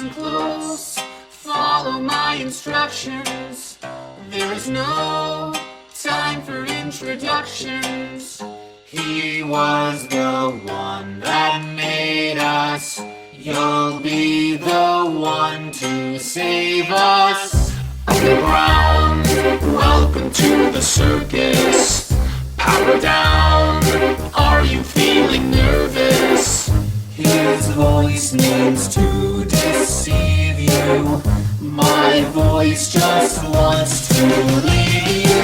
Listen close, follow my instructions. There is no time for introductions. He was the one that made us. You'll be the one to save us. Underground, welcome to the circus. Power down, are you feeling nervous? His voice needs to deceive you. My voice just wants to leave you.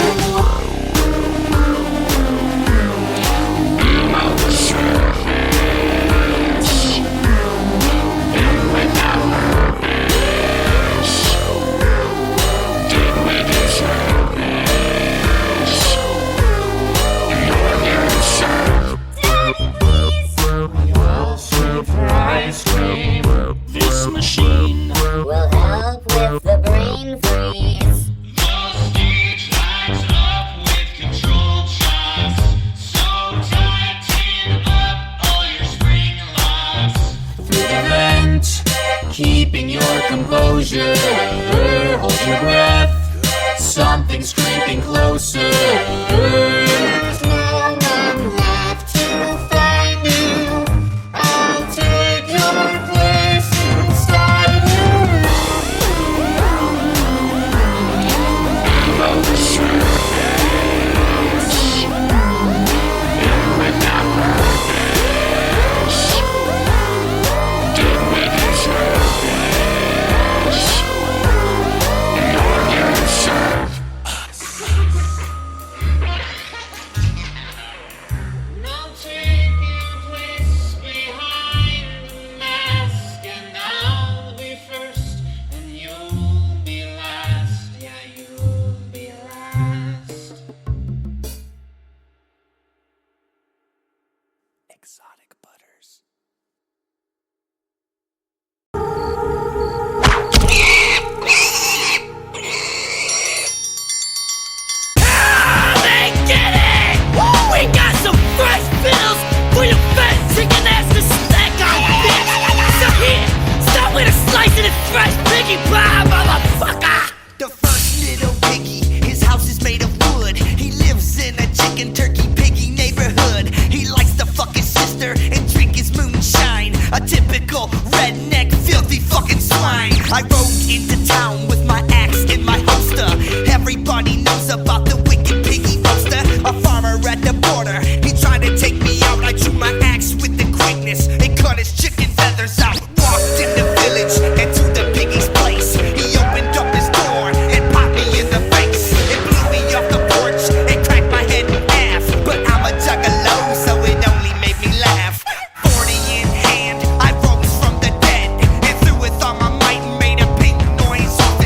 Ice cream. This machine will help with the brain freeze. The stage lights up with controlled shots. So tighten up all your spring locks. Through the vent, keeping your composure. Hold your breath, something's creeping closer. There's no one left to find you. I'll take your place inside you. Below the surface, with that purpose, did we deserve this? Nor deserve us. Now take your place behind the mask, and I'll be first, and you'll be last. Yeah, you'll be last. Exotic butters. They did it! We got some fresh pills for your fat chicken ass to snack on, bitch! So here, start with a slice of this fresh piggy pie, motherfucker! The first little piggy, his house is made of wood. He lives in a chicken turkey piggy neighborhood. He likes to fuck his sister and drink his moonshine. A typical redneck, filthy fucking swine. I rode into town with my axe in my holster. Everybody knows about the wicked piggy monster. A farmer at the border, he tried to take me out. I drew my axe with the quickness and cut his chicken feathers out. Walked in the village and to the piggy's place. He opened up his door and popped me in the face. It blew me off the porch and cracked my head in half. But I'm a juggalo, so it only made me laugh. 40 in hand, I rose from the dead and threw with all my might and made a big noise off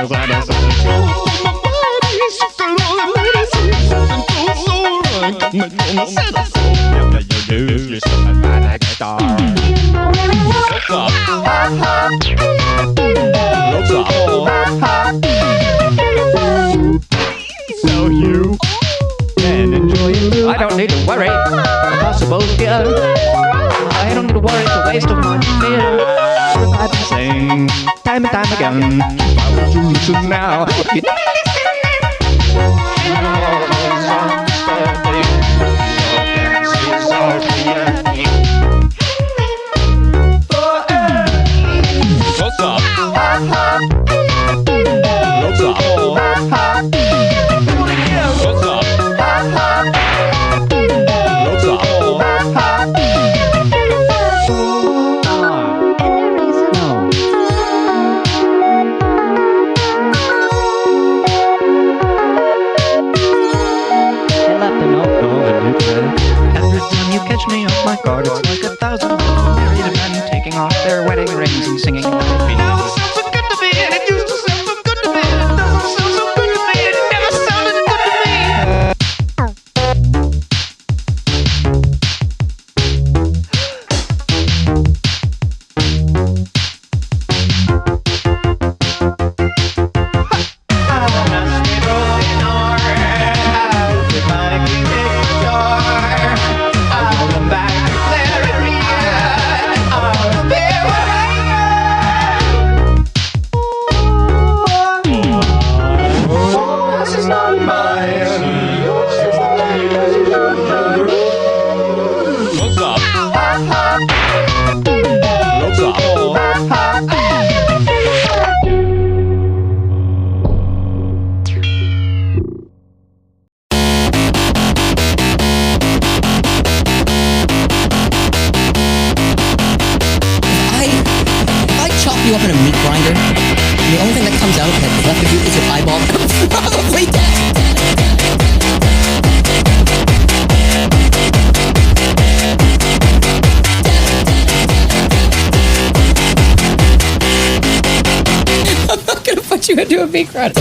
So you can enjoy it. I don't need to worry. Possible fear. I don't need to worry. It's a waste of my fear. I've been saying time and time again. Why would you listen now? You What's up? What's up? What's up? What's up? Every time you catch me off my guard, it's like 1,000 married men taking off their wedding rings and singing Entropy. Now it sounds so good to me, and it used to sound so good to me. It doesn't sound so good to me, and it never sounded good to me. You into a big crowd. It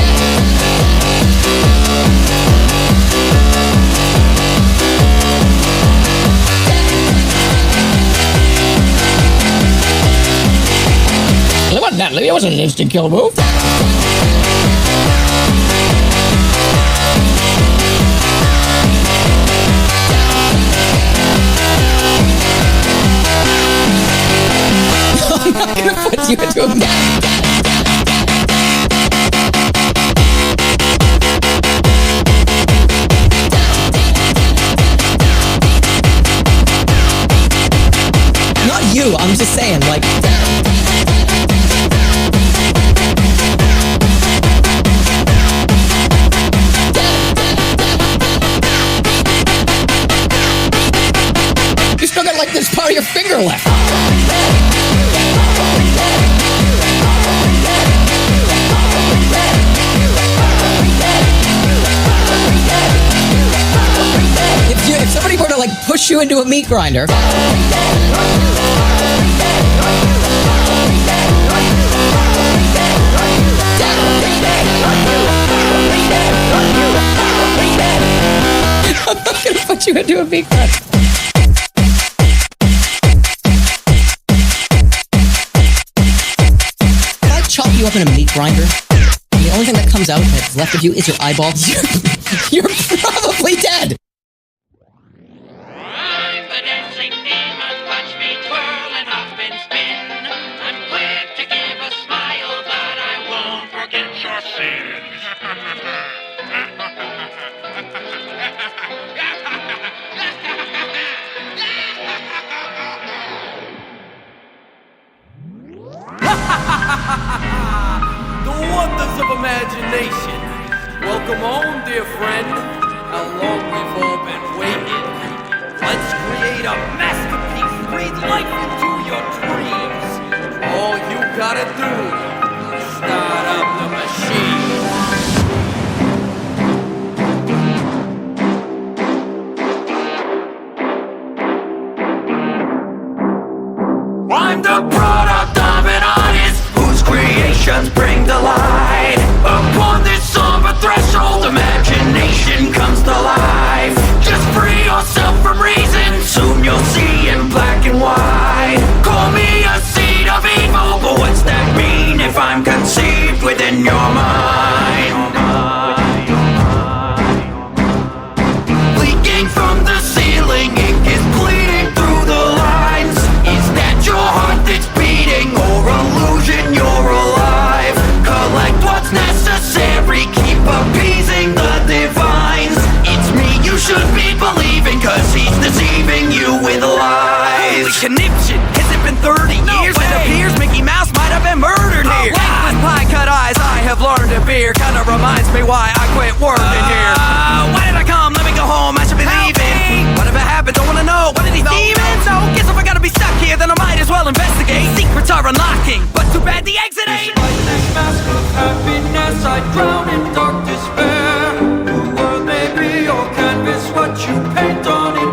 wasn't that, Louis. It wasn't an instant kill move. I'm not gonna put you into a you, I'm just saying, like... You still got, like, this part of your finger left. If somebody were to, like, push you into a meat grinder... I'm not gonna put you into a big crowd. If I chop you up in a meat grinder, the only thing that comes out that's left of you is your eyeball, you're probably dead. I'm the dancing demon, watch me twirl and hop and spin. I'm quick to give a smile, but I won't forget your sin. The wonders of imagination. Welcome home, dear friend. How long we've all been waiting. Let's create a masterpiece. Breathe life into your dreams. All you gotta do is start up the machine. I'm the product of an artist whose creations bring to light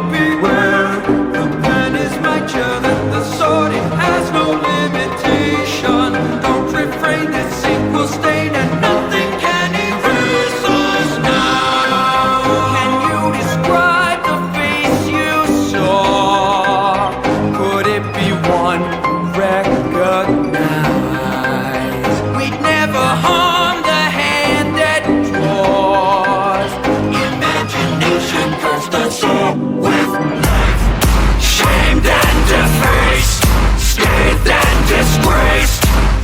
beware. The pen is mightier than the sword, it has no limitation. Don't refrain, this ink will stain and nothing can erase us now. Can you describe the face you saw? Could it be one recognized? We'd never harm the hand that draws. Imagination cursed us all with life. Shamed and defaced, scathed and disgraced,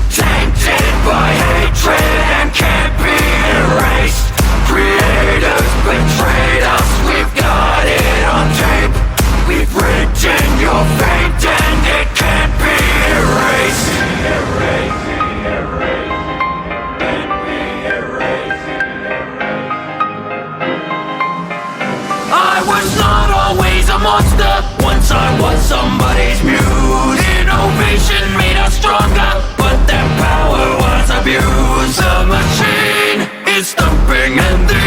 tainted by hatred and can't be erased. Creators betrayed us, we've got it on tape. We've written your fate and it can't be erased. I was not always a monster, once I was somebody's muse. Innovation made us stronger, but that power was abused. The machine is thumping and the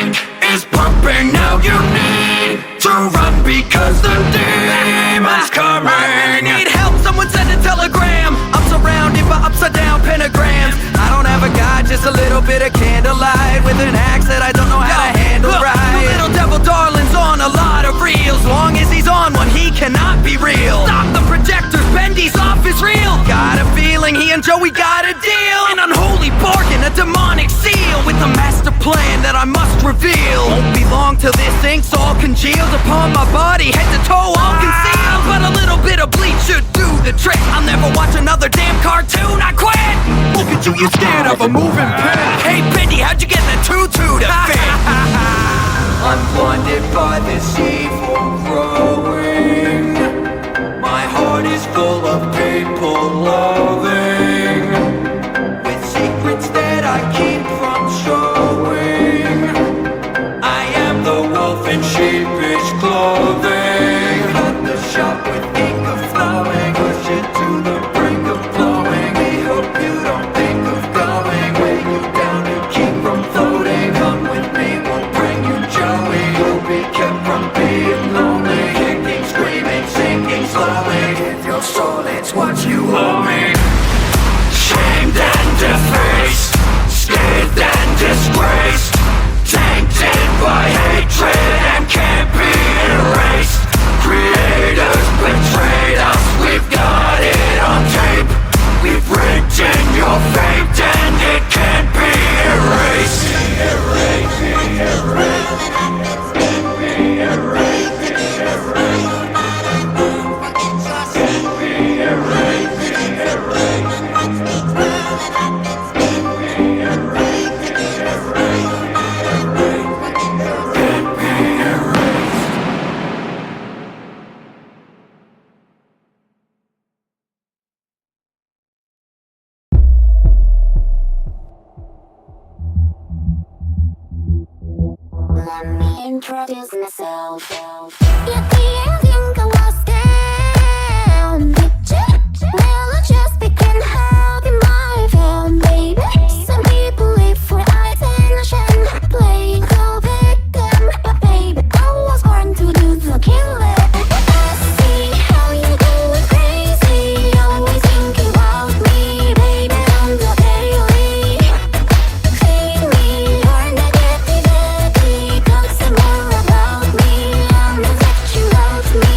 ink is pumping. Now you need to run because the demon's coming. I need help, someone send a telegram. I'm surrounded by upside down pentagrams. I don't have a guide, just a little bit of candlelight with an axe that I don't know how to handle right. The little devil darling's on a lot of reels. Long as he's on one, he cannot be real. Stop the projectors, Bendy's off his reel. Got a feeling he and Joey got a deal. An unholy bargain, a demonic seal, with a master plan that I must reveal. Won't be long till this ink's all congealed upon my body, head to toe all concealed. But a little bit of bleach should do the trick. I'll never watch another damn cartoon, I quit. Look at you, you're scared of a moving pen. Hey Bendy, how'd you get the tutu to fit? I'm blinded by this evil growing. My heart is full of people loving, with secrets that I keep from showing. I am the wolf in sheepish clothing. Cut the shop with ink of flowing, push it to the brink of blowing. We hope you don't think of going, weigh you down to keep from floating. Come with me, we'll bring you Joey. You'll be kept from being lonely, kicking, screaming, sinking slowly. With your soul, it's what you owe me. Shamed and defaced, scathed and disgraced, tainted by hatred and can't be erased. Creators betrayed us, we've got it on tape. We've written your fate and it can't be erased. Let me introduce myself. At the ending, I was down. Well, I just began having my fun, baby. Some people live for attention, playing the victim, but baby, I was born to do the killing. I see how you going crazy, always thinking about me, baby, on the daily. Feed me your negativity, talk some more about me, and that you love me.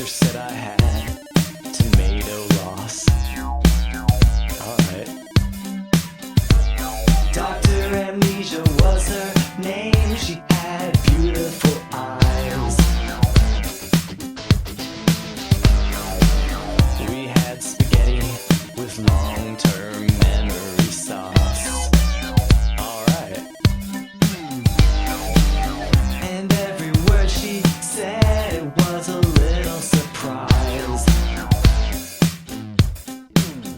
doctor said I had tomato loss. Alright. Dr. Amnesia was her name. She had beautiful eyes. We had spaghetti with long-term memory sauce. Alright. And every word she said, it was a little surprise.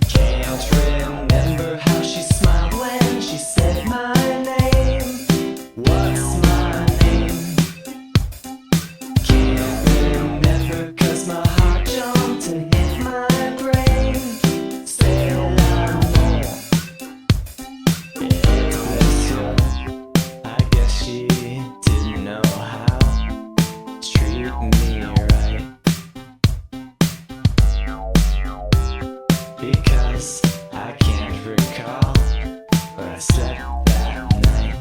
Can't remember how she smiled when she said my name. What's my name? Can't remember 'cause my heart jumped and hit my brain. Say la more. Yeah, bless her. I guess she didn't know how to treat me right. Because I can't recall where I slept that night.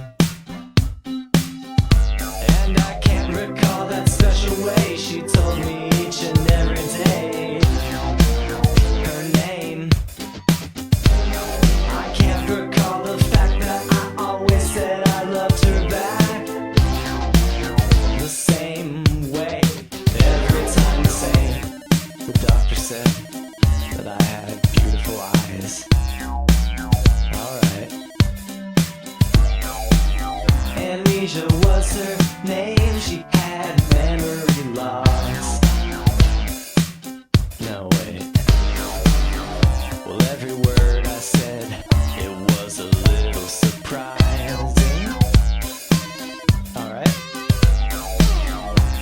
And I can't recall that special way she told me each and every day her name. I can't recall the fact that I always said I loved her back the same way. Every time the same. The doctor said that I had beautiful eyes. Alright. Amnesia was her name. She had memory loss. No, wait. Well, every word I said, it was a little surprising. Alright.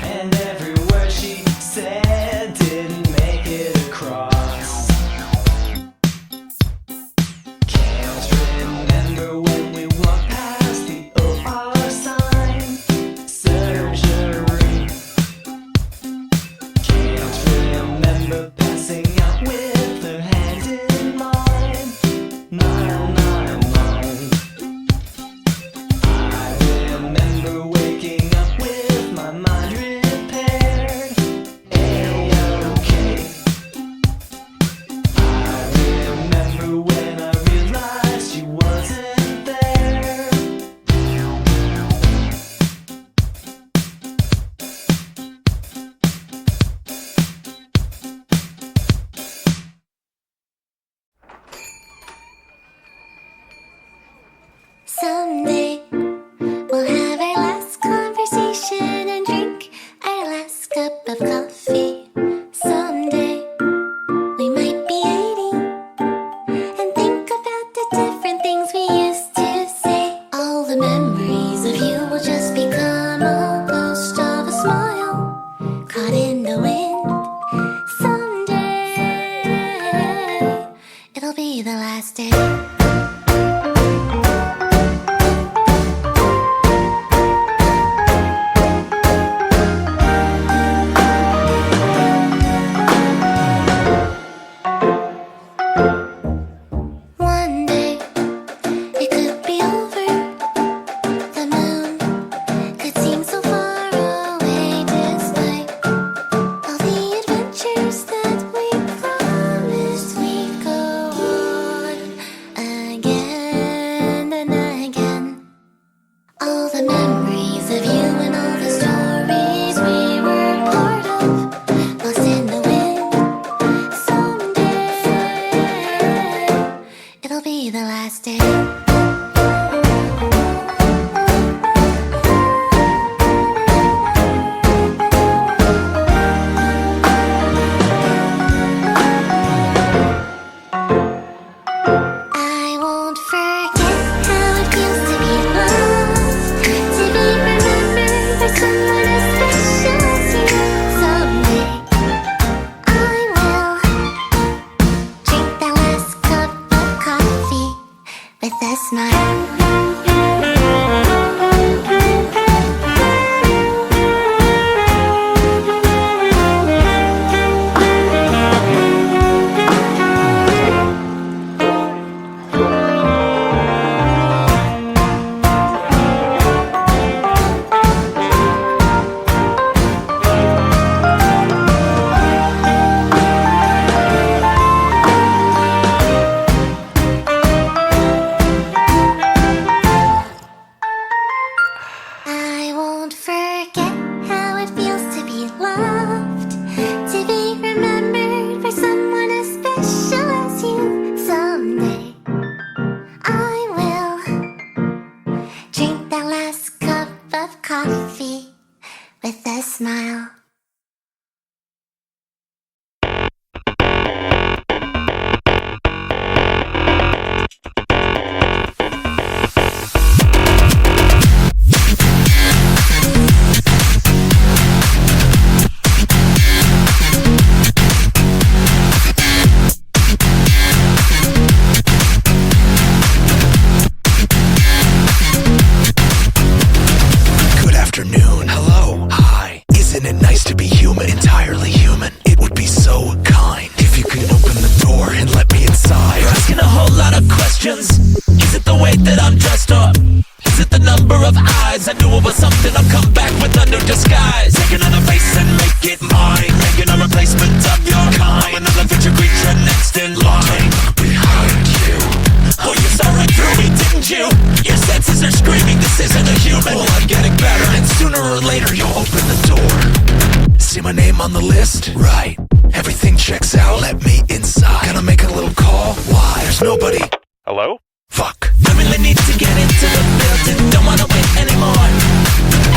And every word she said didn't make it across. Can't remember when we walked past the OR sign. Surgery be loved, to be remembered for someone as special as you. Someday I will drink that last cup of coffee with a smile. I knew it was something, I'll come back with a new disguise. Take another face and make it mine. Making a replacement of your kind. Another future creature next in line. Behind you. Oh, you saw right through me, didn't you? Your senses are screaming, this isn't a human. Well, I'm getting better, and sooner or later you'll open the door. See my name on the list? Right. Everything checks out, let me inside. Gonna make a little call? Why? There's nobody. Hello? Fuck. I really need to get into the building. Don't wanna wait anymore.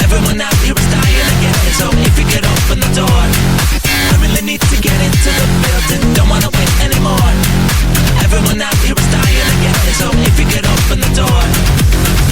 Everyone out here is dying again, so if you could open the door. I really need to get into the building. Don't wanna wait anymore. Everyone out here is dying again, so if you could open the door.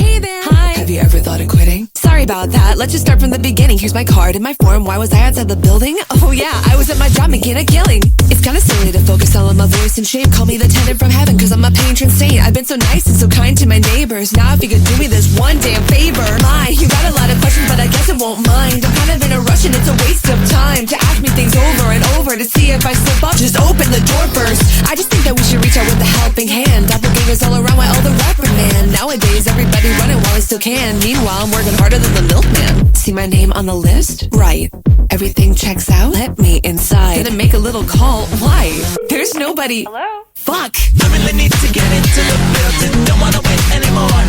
Hey there. Hi. Have you ever thought of quitting? Sorry about that. Let's just start from the beginning. Here's my card and my form. Why was I outside the building? Oh yeah, I was at my job making a killing. It's kinda silly to focus all on my voice and shape. Call me the tenant from heaven, cause I'm a patron saint. I've been so nice and so kind to my neighbors. Now if you could do me this one damn favor. My, you got a lot of questions, but I guess I won't mind. I'm kind of in a rush and it's a waste of time to ask me things over and over to see if I slip up. Just open the door first. I just think that we should reach out with a helping hand. Doppelgangers all around while all the reprimand. Nowadays everybody running while they still can. Meanwhile I'm working harder than the milkman. See my name on the list? Right. Everything checks out? Let me inside. Gonna make a little call. Why? There's nobody. Hello? Fuck. I really need to get into the building. Don't wanna wait anymore.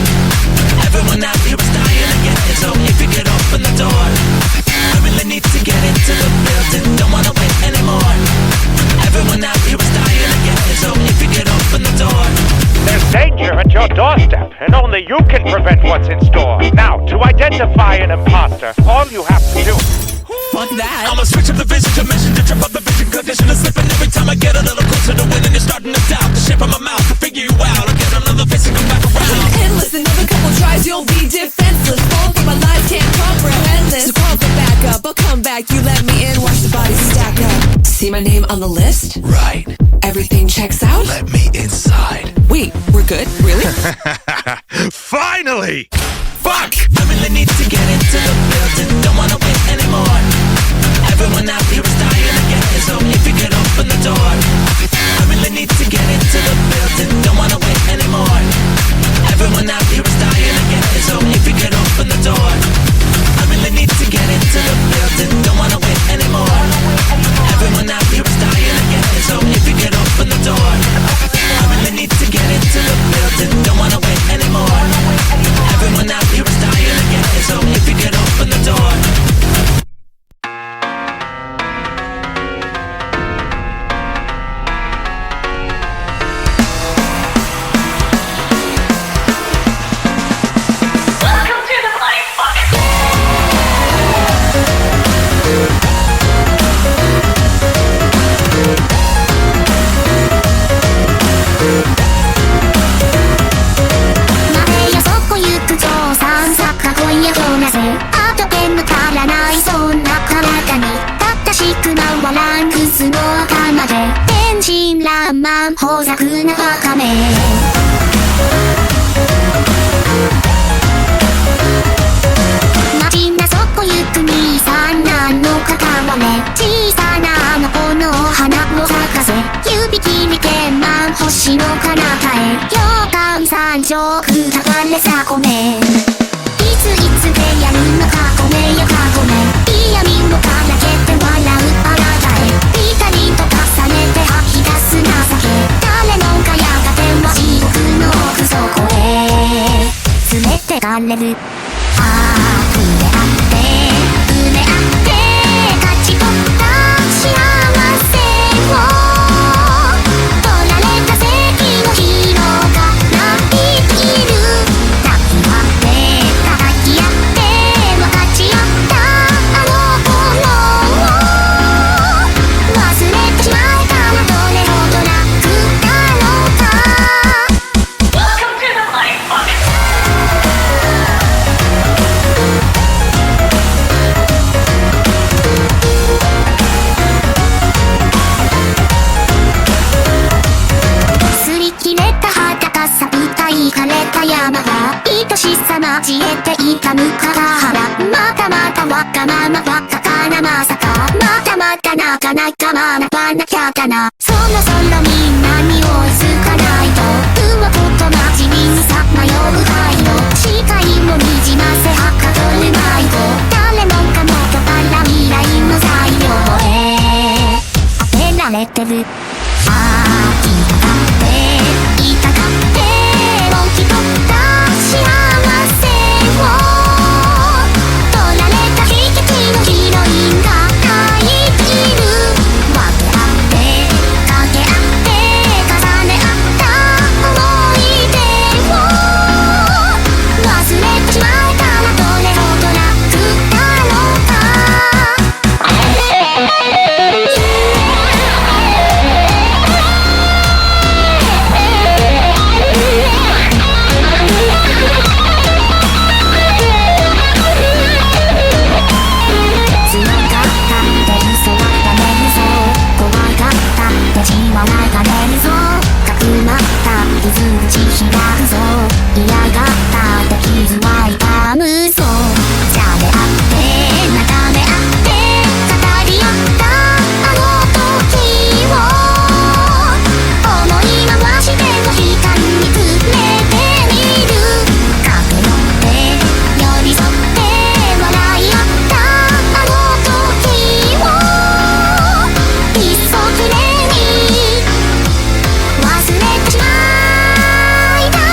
Everyone out here is dying again, so if you could open the door. I really need to get into the building. Don't wanna wait anymore. Everyone out here is dying again, so if you could open the door. There's danger at your doorstep, and only you can prevent what's in store. Now, to identify an imposter, all you have to do. Fuck that. I'ma switch up the vision dimension to trip up the vision condition is slipping every time I get a little closer to winning. You're starting to doubt the shape of my mouth. I figure you out. I get another face and come back around. And listen, another couple tries, you'll be defenseless. Fall for my life, can't comprehend this. So call for backup, I'll come back. You let me in, watch the bodies stack up. See my name on the list? Right. Everything checks out? Let me inside. Wait, we're good? Really? Finally! Fuck! I really need to get into the building. Don't wanna wait anymore. Everyone out here is dying again, so if you could open the door. I really need to get into the building. Don't wanna wait anymore. Everyone out here is dying again, so if you could open the door. I really need to get into the building. Don't wanna wait anymore. Everyone out here is dying again, so if you could open the door. I really need to get into the building. Don't wanna wait anymore. Everyone out here is dying again, so if you could open the door. 交えていた向か腹またまたわがままばっかかなまさかまたまた泣かないかまなばなきゃだなそろそろみんなに追いつかないとうわことなじみにさまよう灰の視界もにじませはかどる迷子誰もかもとから未来の材料へ当てられてるああ痛かってもぎ取った幸せを取られた悲劇のヒロインが泣いている分け合って掛け合って重ね合った思い出を忘れてしまえたらどれほど楽だろうか血は流れるぞかくまった傷口開くぞ嫌がったって傷は痛むぞじゃれ合って眺め合って語り合ったあの時を思い回しても光に触れてみる駆け寄って寄り添って笑い合ったあの時をいっそくれ忘れてしまいたいな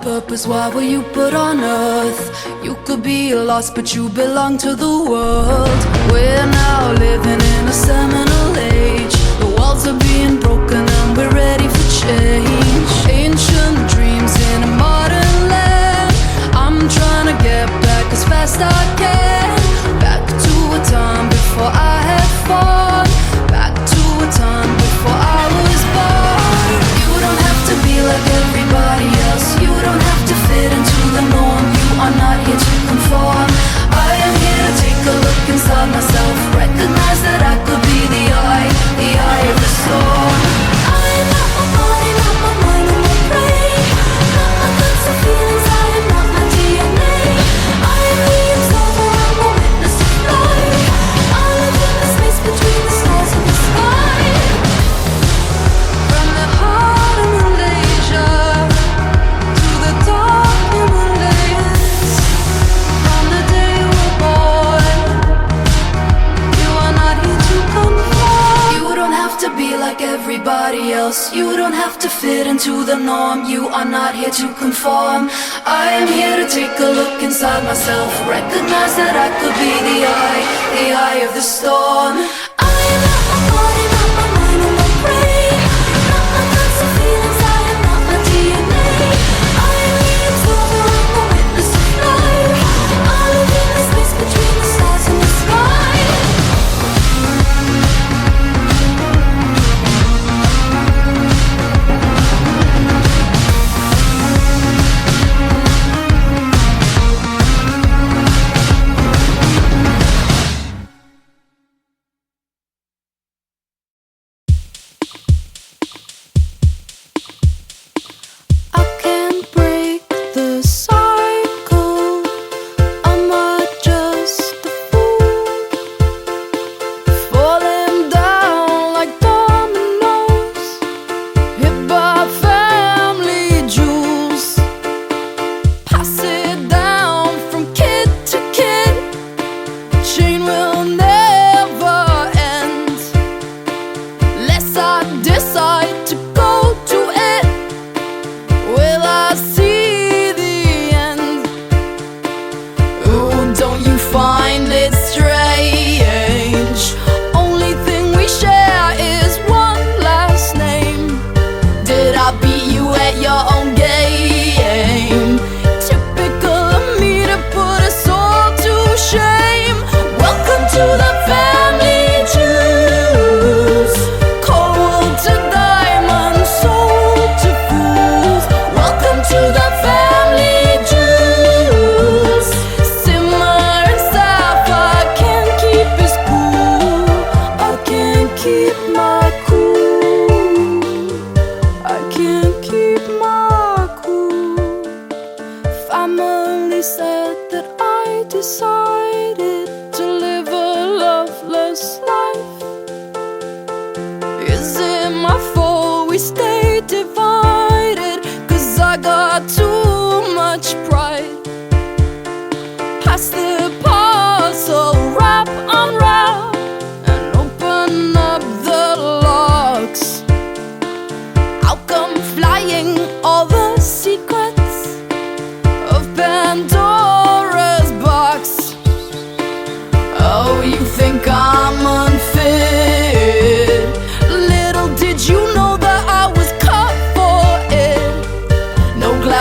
Purpose, why were you put on earth? You could be lost, but you belong to the world. We're now living in a seminal age. The walls are being broken and we're ready for change. Ancient dreams in a modern land. I'm trying to get back as fast I can. Back to a time before I had fun. Back to a time before I was born. You don't have to be like everybody else. You don't have to fit into the norm. You are not here to conform. I am here to take a look inside myself. Recognize that I could be the eye like everybody else. You don't have to fit into the norm. You are not here to conform. I am here to take a look inside myself. Recognize that I could be the eye of the storm. I am not my body, not my mind, or my brain. Not my thoughts and feelings, I am not my DNA. I am the observer, I'm the witness of life. I live in the space between the stars and the sky.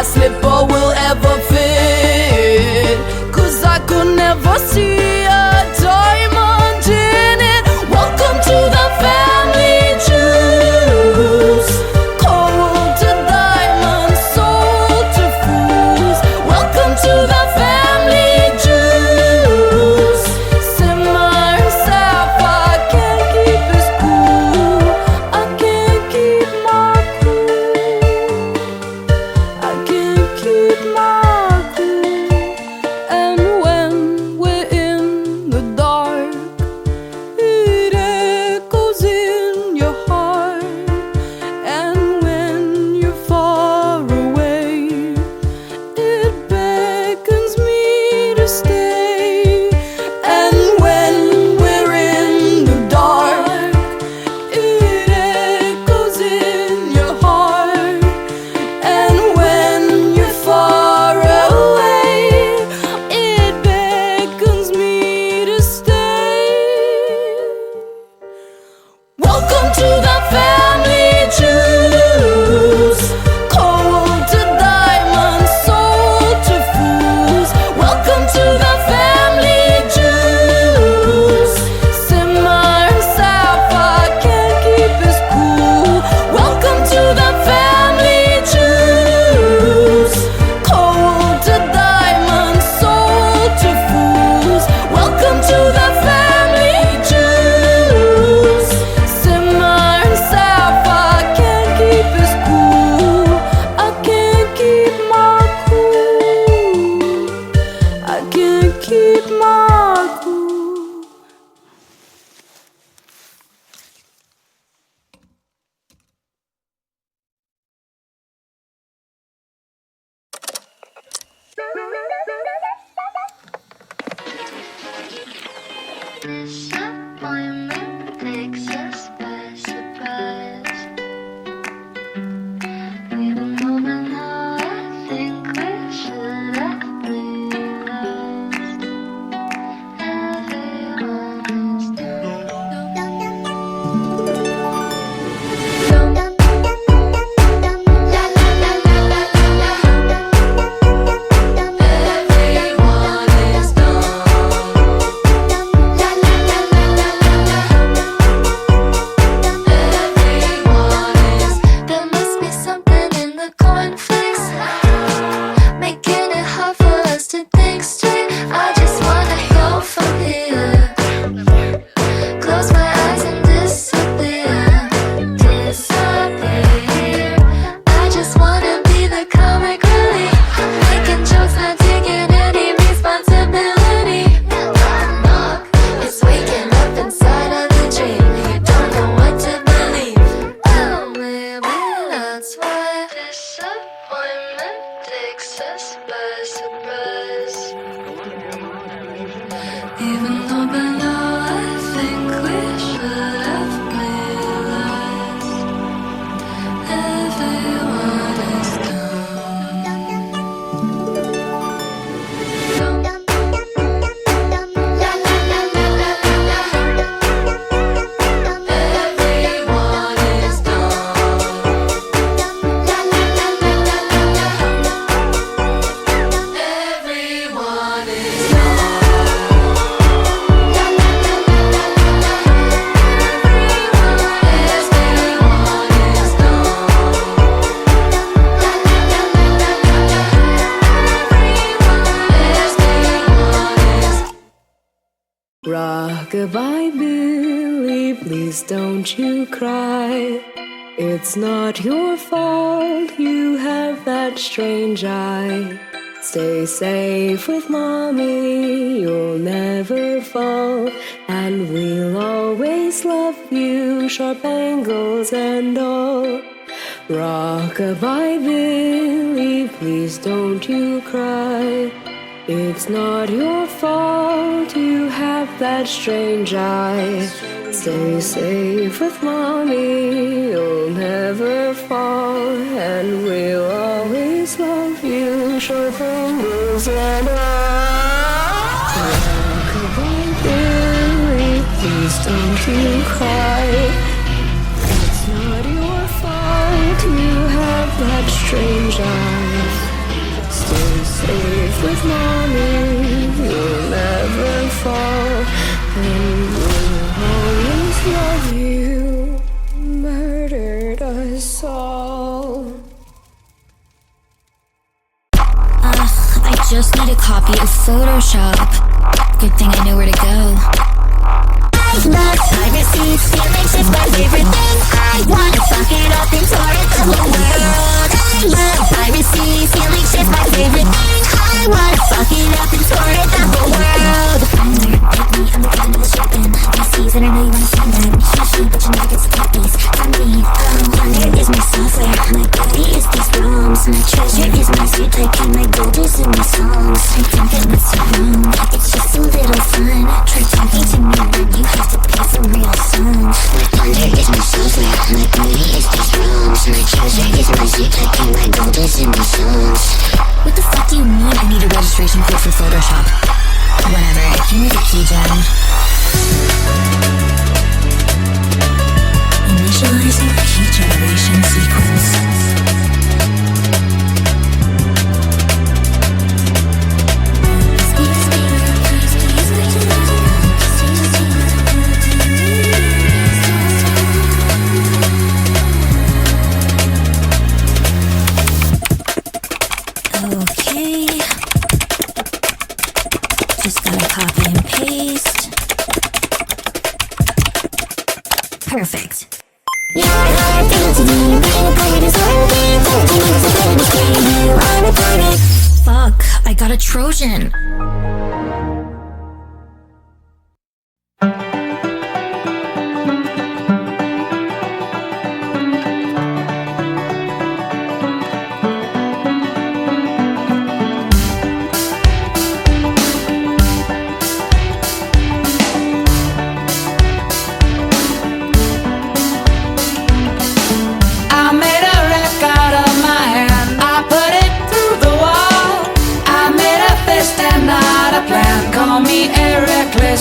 Slipper will ever fit, 'cause I could never see a diamond in it. Welcome to the family juice. Cold to diamond, soul to fools. Welcome to the family juice. Simmer sapphire can't keep his cool. I can't keep my cool. I can't keep my cool. And when we're in the dark, it echoes in your heart. And when you're far away, it beckons me to stay. And when we're in the dark, it echoes in your heart. And when you're far away, it beckons me to stay. Welcome to the family juice. Cold to diamond, soul to fools. Welcome to the family juice. Simmer sapphire can't keep his cool. Welcome to the family juice. Cold to diamond, soul to fools. Welcome to the family juice. Simmer Rockabye Billy, please don't you cry. It's not your fault you have that strange eye. Stay safe with mommy, you'll never fall. And we'll always love you, sharp angles and all. Rockabye Billy, please don't you cry. It's not your fault you have that strange eye. Stay safe with mommy, you'll never fall. And we'll always love you, short angles and all. Rockabye Billy, please don't you cry. It's not your fault you have that strange eye. Stay safe with mommy, you'll never fall. And we'll always love you, murdered us all. I just need a copy of Photoshop. Good thing I know where to go. Love privacy, feelings is my favorite thing. I wanna fuck it up and tour it the whole world. Love privacy, feelings is my favorite thing. I wanna fuck it up and tour it the whole world. Take me, I'm the kind of shipping. I see that I know you wanna spend that. She, but you never get some copies from me. Wonder is my software, my body is these ROMs. My treasure is my sweet like and my gold is in my songs. I think that what's so wrong, it's just a little fun. Try talking to me when you have to pay for real songs. My wonder is my software, my body is these ROMs. My treasure is my sweet like and my gold is in my songs. What the fuck do you mean I need a registration code for Photoshop? Whatever, give me the key gem. Initializing heat generation sequence. Okay. Just gotta copy and paste. Perfect. Fuck, I got a Trojan.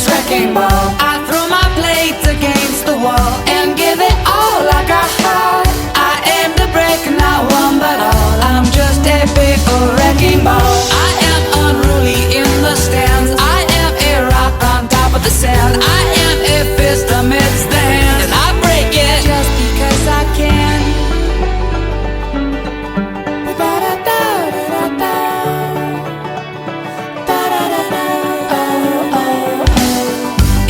Wrecking ball. I throw my blades against the wall and give it all I got. I aim to break not one but all. I'm just a big old wrecking ball. I am unruly in the stands. I am a rock on top of the sand. I am a fist amidst the hands, and I break it just because I can.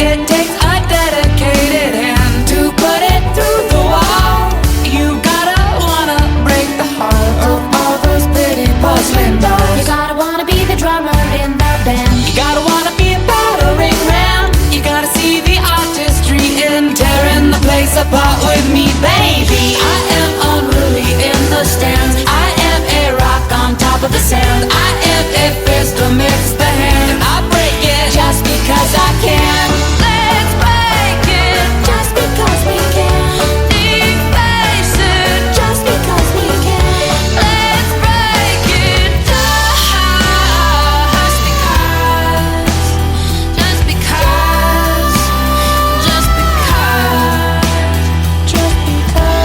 It takes a dedicated hand to put it through the wall. You gotta wanna break the heart of all those pretty porcelain dolls. You gotta wanna be the drummer in the band. You gotta wanna be a battering ram. You gotta see the artistry in tearing the place apart with me, baby. I am unruly in the stands. I am a rock on top of the sand. I am a fist amidst the hand, and I break it just because I can. Let's break it just because we can. Deface it just because we can. Let's break it just because. Just because. Just because. Just because.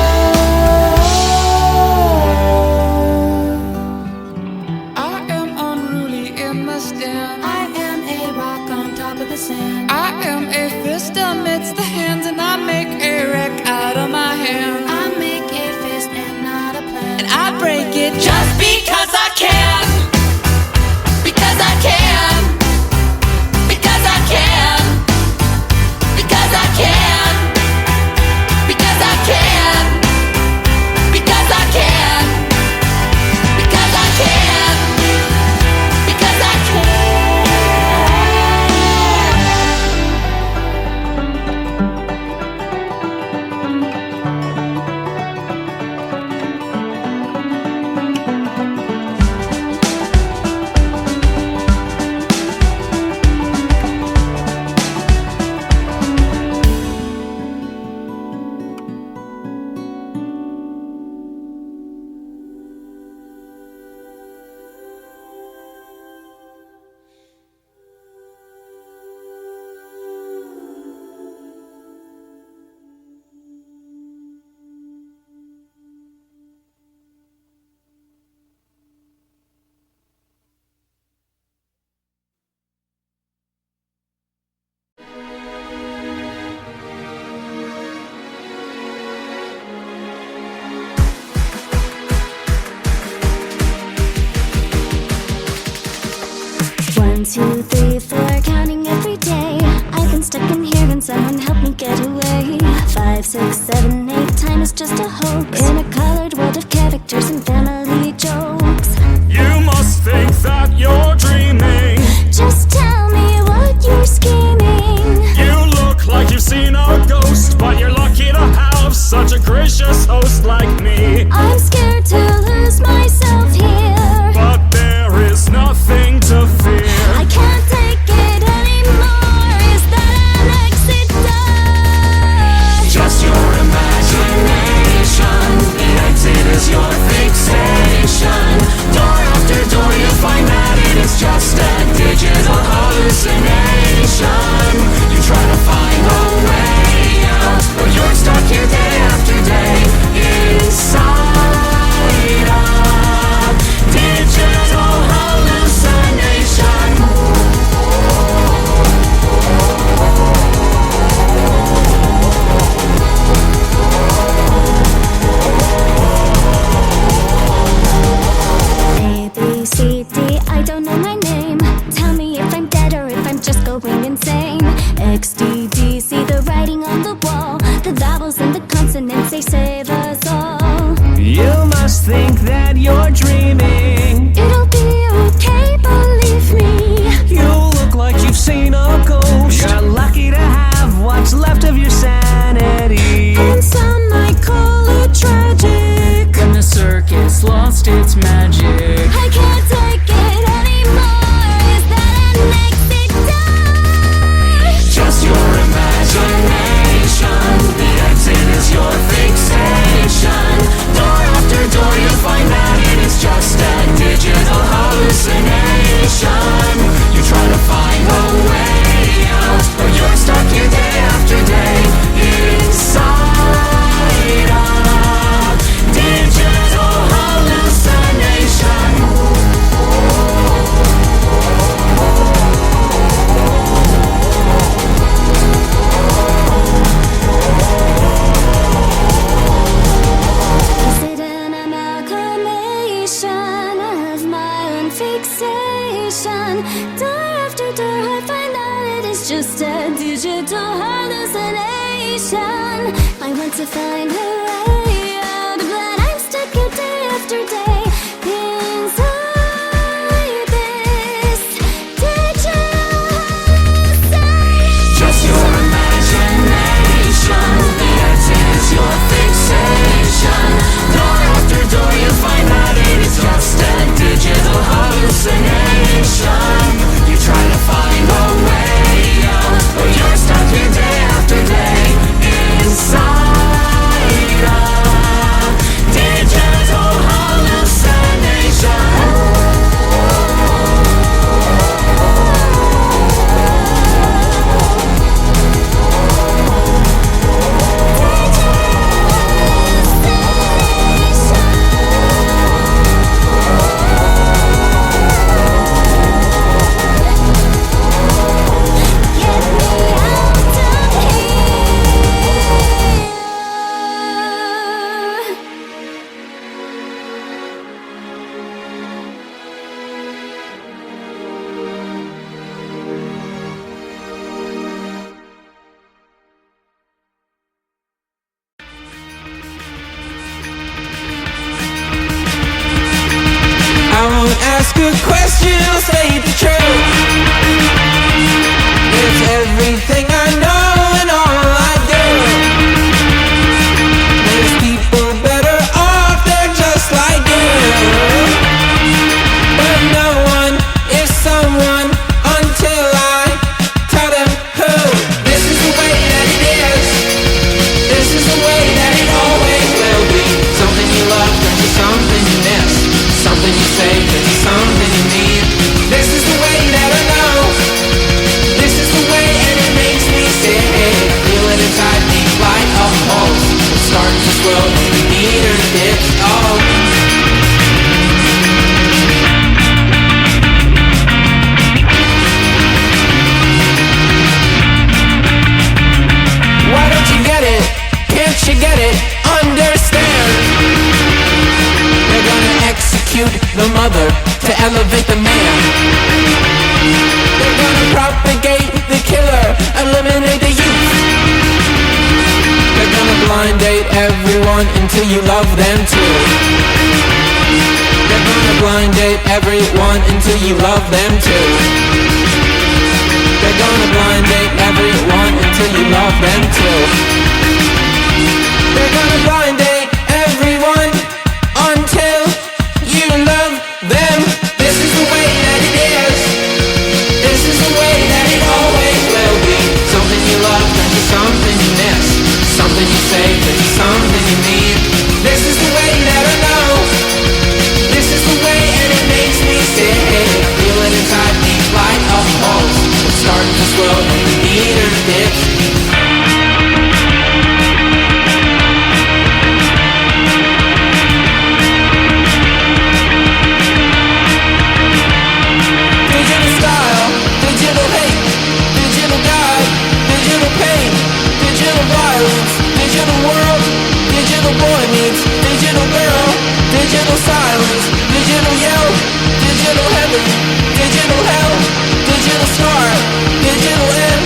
I am unruly in the stand. I am a rock on top of the sand. I am a fist amidst the hands, and I make a wreck out of my hand. I make a fist and not a plan. And I break it just because I can. Because I can. Because I can. make time is just a hoax in a colored world of characters and family jokes. You must think that you're dreaming. Just tell me what you're scheming. You look like you've seen a ghost, but you're lucky to have such a gracious host like me. I'm scared to lose myself here, but there is nothing to fear. I can't take it anymore. Is that an exit door? Just your imagination. The exit is your fixation. Door after door you find that it is just a digital hallucination. You try to find a way out, but you're stuck here day after day inside a digital hallucination. ABCD, I don't know my name. Tell me if I'm dead or if I'm just going insane. XDD, see the writing on the wall. The vowels and the consonants, they save us all. You must think that you're dreaming. It'll be okay, believe me. You look like you've seen a ghost. You're lucky to have what's left of your sanity. And some might call it tragic. When the circus lost its magic. I can't take it anymore. Is that an exit door? Just your imagination. The exit is your fixation. Door after door you find that it is just a digital hallucination. You try to find a way out, but you're stuck here day after day inside a digital hallucination. Is it an amalgamation of my own fixation? Door after door I find that it is just a digital hallucination. I want to find a way out, but I'm stuck here day after day inside this digital hallucination. Just your imagination. The exit is your fixation. Door after door you find that it is just a digital hallucination. You try to find a way out, but you're stuck here day after day inside a digital hallucination. I won't ask a question, I'll say the truth. It's everything I know and all I do. There's people better off, they're just like you. But no one is someone until I tell them who. This is the way that it is. This is the way that it always will be. Something you love turns to something you miss. Something you say turns to something you need. This is the way that I know. This is the way and it makes me sick. I feel it inside me like a pulse. It's starting to swell and the meter dips. Oh. Why don't you get it? Can't you get it? Understand? They're gonna execute the mother to elevate the man. They're gonna propagate the killer, eliminate the youth. They're gonna blind date everyone until you love them too. They're gonna blind date everyone until you love them too. They're gonna blind date everyone until you love them too. They're gonna blind date everyone until you love them. This is the way that it is. This is the way that it always will be. Something you love turns to something you miss. Something you say turns to something you need. This is the way that I know. This is the way and it makes me sick. I feel it inside me, light up pulse. It's starting to swell when the meter dips. Digital style, digital hate, digital guide, digital pain, digital violence, digital world, digital boy meets digital girl, digital silence, digital yell, digital heaven, digital hell, digital start, digital end,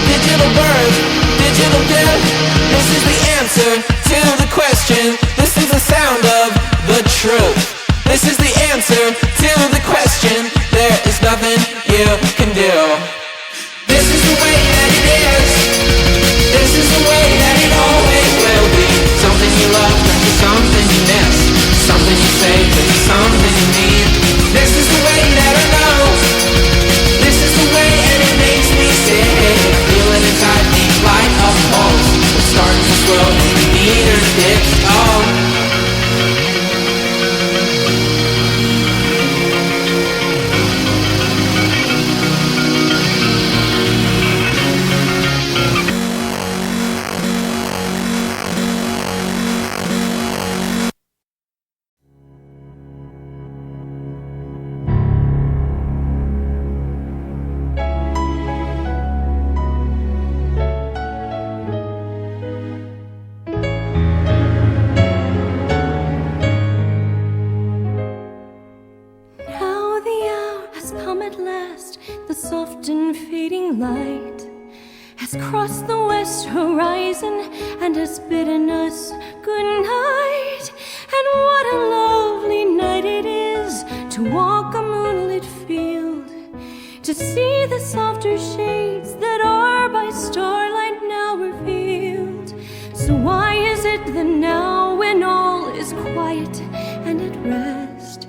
digital birth, digital death. This is the answer to the question. This is the sound of the truth. This is the answer to the question. There is nothing you can do. This is the way that it is. This is the way that it always will be. Something you love turns to something you miss. Something you say turns to something you need. This is the way that I know. This is the way and it makes me sick. I feel it inside me, light up pulse. It's starting to swell when the meter dips. Oh. Light has crossed the west horizon and has bidden us good night. And what a lovely night it is to walk a moonlit field, to see the softer shades that are by starlight now revealed. So why is it that now, when all is quiet and at rest,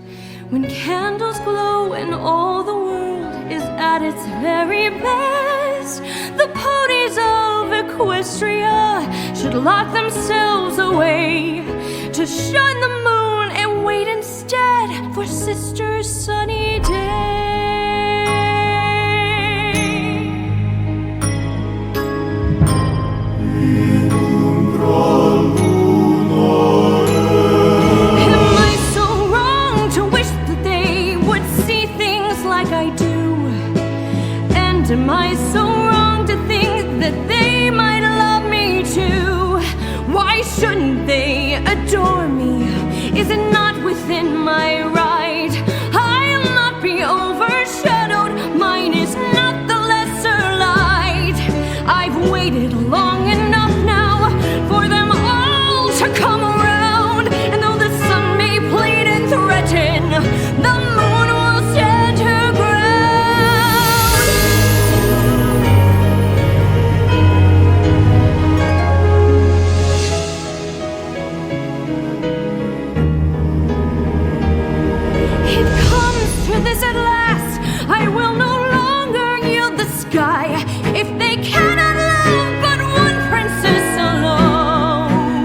when candles glow and all the world is at its very best, the ponies of Equestria should lock themselves away to shun the moon and wait instead for Sister's sunny day? Am I so wrong to wish that they would see things like I do? And am I so wrong to think that they might love me too? Why shouldn't they adore me? Is it not within my right? I'll not be overshadowed. Mine is not the lesser light. I've waited long enough now for them all to come around. And though the sun may plead and threaten, the moon will stand her ground. It comes to this at last. I will no longer yield the sky if they cannot love but one princess alone.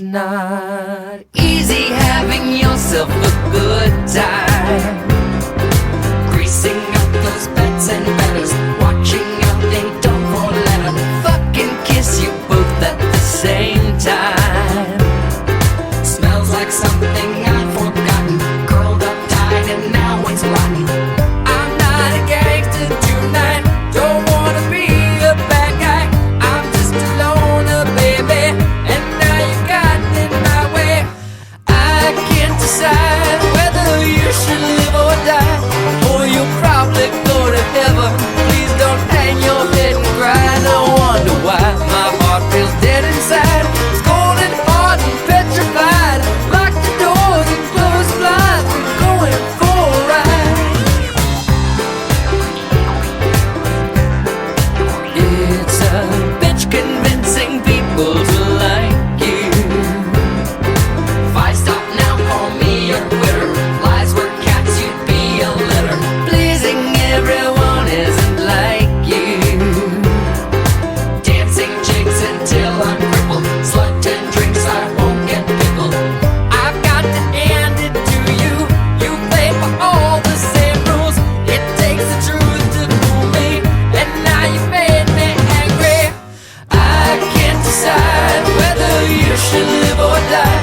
It's not easy having yourself a good time. Greasing up those beds and batters, watching out they don't fall let 'em fucking kiss you both at the same time. Smells like something I've forgotten, curled up tight and now it's rotten. I'm not a gangster tonight, don't wanna be a bad guy. I'm just a loner, baby, and now you got in my way. I can't decide whether you should live or die, or you'll probably go to heaven. Please don't hang your head and cry. No wonder why my heart feels dead inside. It's cold and hard and petrified. Lock the doors and close the blinds. We're going for a ride. It's a bitch convincing people to like you. If I stop now, call me a quitter. Lies were cats, you'd be a litter. Pleasing everyone isn't like you. Dancing jigs until I'm crippled. Slut and drinks, I won't get pickled. I've got to hand it to you. You play by all the same rules. It takes the truth to fool me, and now you made me angry. I can't decide whether you should live or die,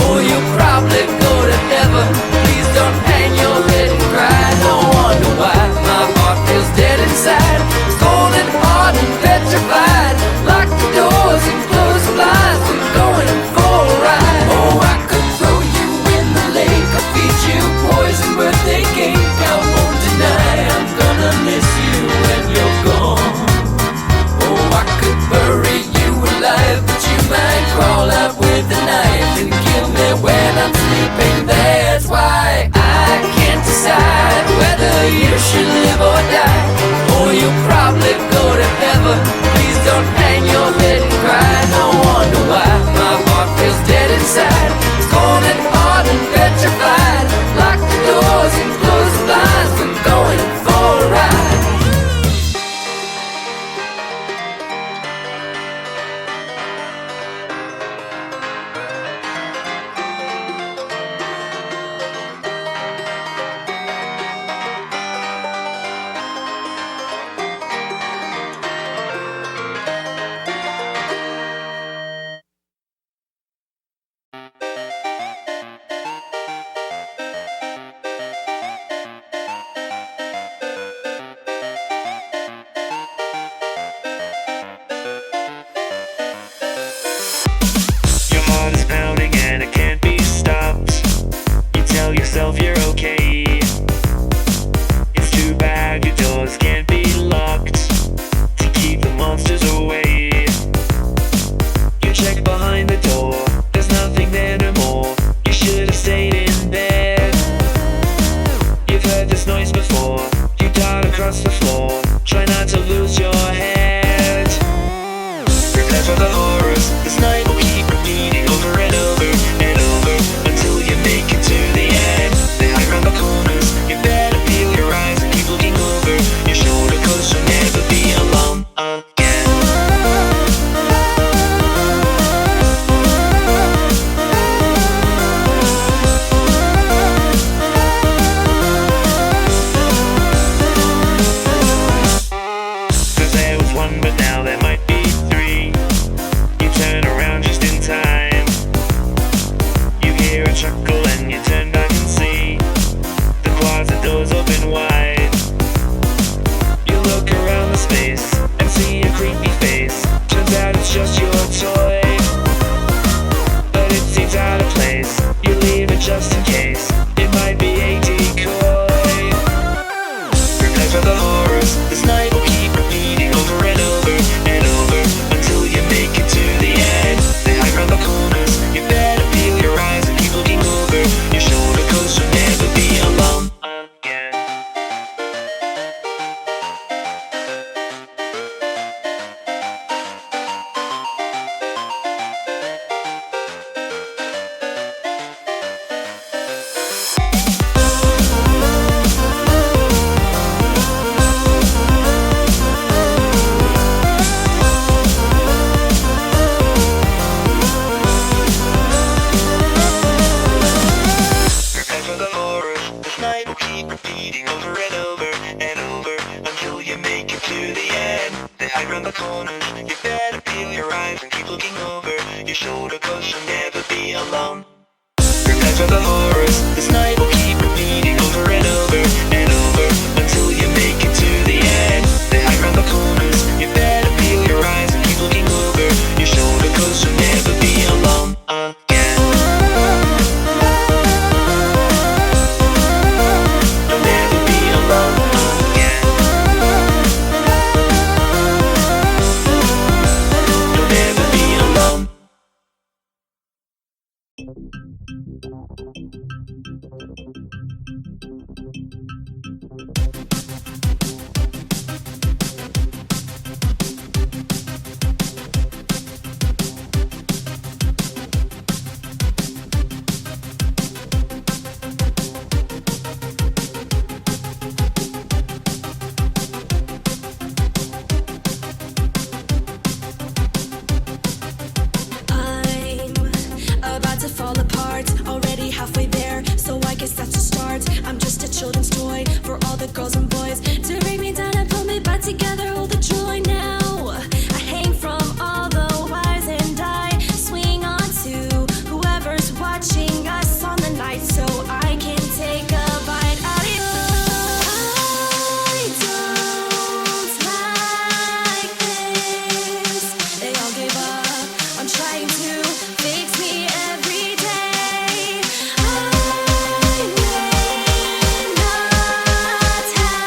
or you'll probably go to heaven. Please don't hang your head and cry. No wonder why my heart feels dead inside. It's cold and hard and petrified. Lock the doors and close the blinds. We're going for a ride. Oh, I could throw you in the lake or feed you poison birthday cake. I won't deny I'm gonna miss you when you're gone. Oh, I could bury you alive, but you might crawl out with a knife and kill me when I'm sleeping. That's why I can't decide whether you should live or die, or you'll probably go to heaven. Please don't hang your head and cry. No wonder why my heart feels dead inside. It's cold and hard and petrified. Lock the doors and close the blinds. We're going for a ride. Your heart's pounding and it can't be stopped. You tell yourself you're okay. It's too bad your doors can't be locked to keep the monsters away. You check behind the door, there's nothing there no more. You should have stayed in bed. You've heard this noise before, you dart across the floor. Try not to lose your head. Prepare for the horrors, this night will keep repeating over and over and over until you make it to the end. They hide around the corners, you better peel your eyes and keep looking over your shoulder, 'cause you'll never be alone again. Cause there was one, but now there might be three. You turn around just in time. You hear a chuckle and you turn back and see the closet doors open wide. You look around the space and see a creepy face. Turns out it's just your toy, but it seems out of place. You leave it just in case, it might be a decoy. Prepare for the horrors, this night will keep repeating over and over and over until you make it to the end. They hide around the corners, you better peel your eyes and keep looking over your shoulder, for the horrors. This night will keep repeating over and over and over until you make it to the end. They hide around the corners. You better peel your eyes and keep looking over your shoulder, 'cause you'll never be alone again. You'll never be alone again. You'll never be alone. I'm about to fall apart, already halfway there, so I guess that's a start. I'm just a children's toy for all the girls and boys to bring me down and pull me back together, all the joy now. I hang from all the wires and I swing on to whoever's watching us on the night, so I can take a bite out of you. I don't like this. They all give up on trying to fix me every day. I may not have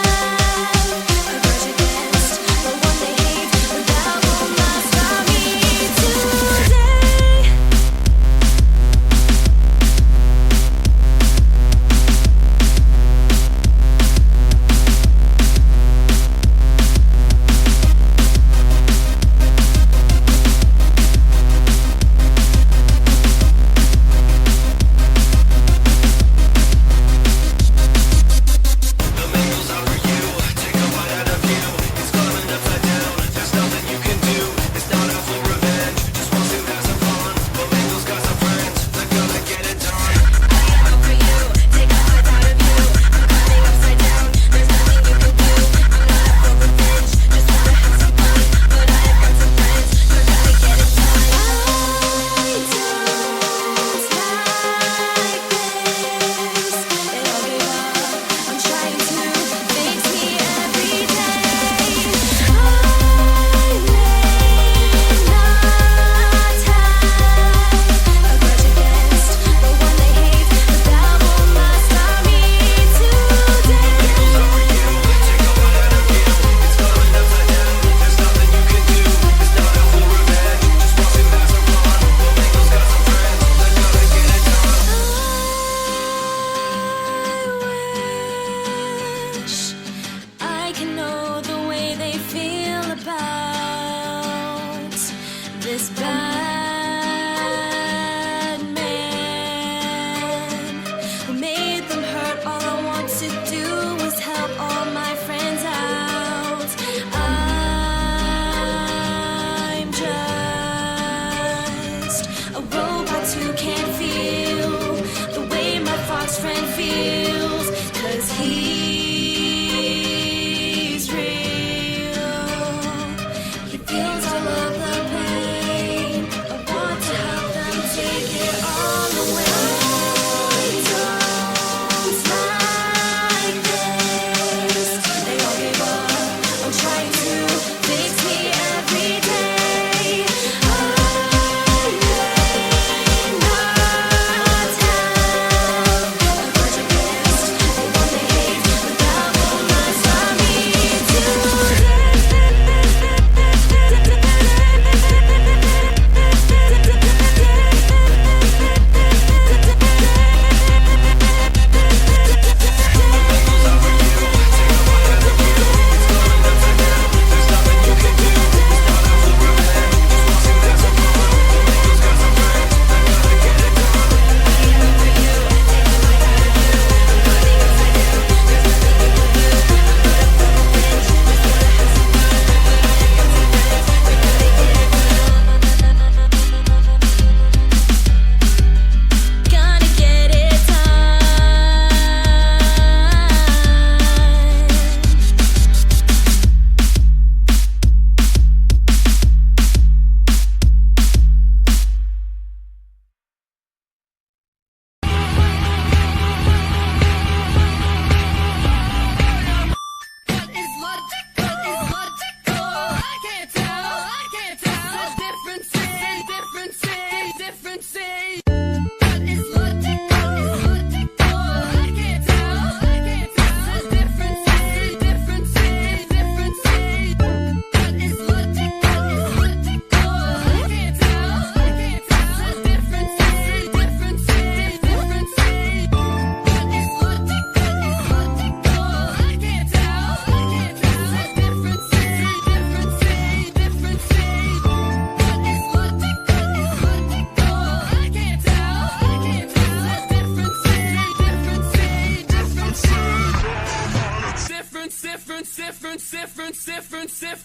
Your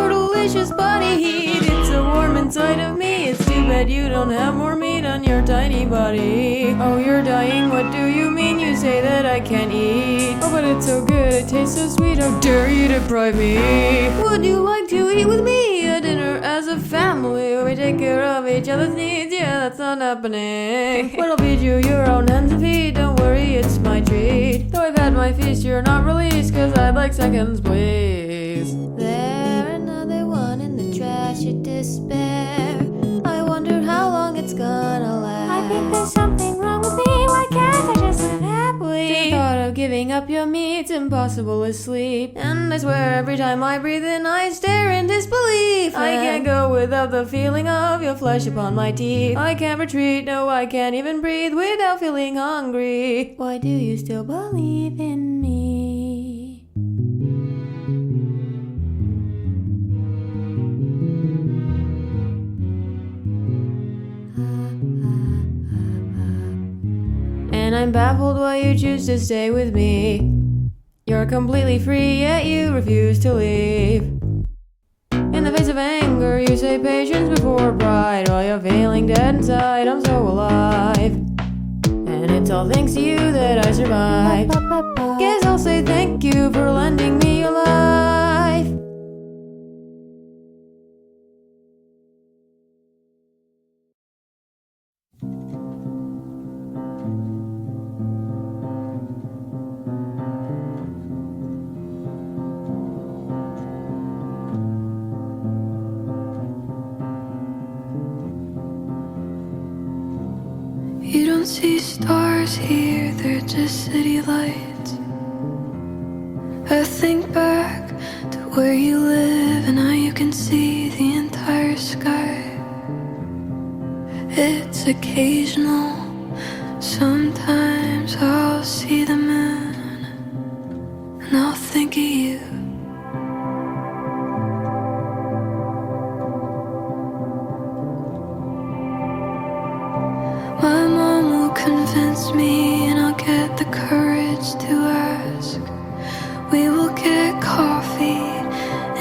delicious body heat, it's so warm inside of me. It's too bad you don't have more meat on your tiny body. Oh, you're dying, what do you mean? You say that I can't eat. Oh, but it's so good, it tastes so sweet, how dare you deprive me? Would you like to eat with me? A dinner as a family where we take care of each other's needs? Yeah, that's not happening. But I'll feed you your own hands and feet, don't worry, it's my treat. Though I've had my feast, you're not released, cause I'd like seconds, please. There, another one in the trash of despair. I wondered how long it's gonna last. I think there's something wrong with me, why can't I just live happily? The thought of giving up your meat's impossible to sleep. And I swear every time I breathe in I stare in disbelief. I can't go without the feeling of your flesh upon my teeth. I can't retreat, no I can't even breathe without feeling hungry. Why do you still believe in me? And I'm baffled why you choose to stay with me. You're completely free, yet you refuse to leave. In the face of anger, you say patience before pride. While you're feeling dead inside, I'm so alive. And it's all thanks to you that I survive. Guess I'll say thank you for lending me your life. You don't see stars here, they're just city lights. I think back to where you live and how you can see the entire sky. It's occasional, sometimes I'll see the moon and I'll think of you. My mom will convince me and I'll get the courage to ask. We will get coffee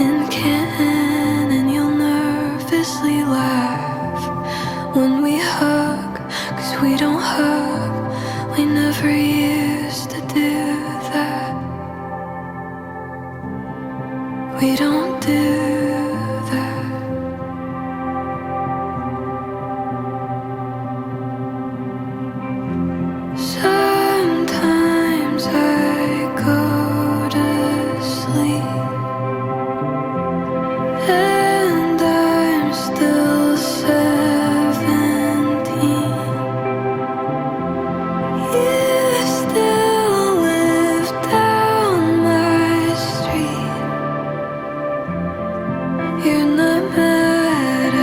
in Canton and you'll nervously laugh when we hug, 'cause we don't hug, we never used to do that. We don't do that. Sometimes I go to sleep and I'm still 17. You still live down my street. You're not mad at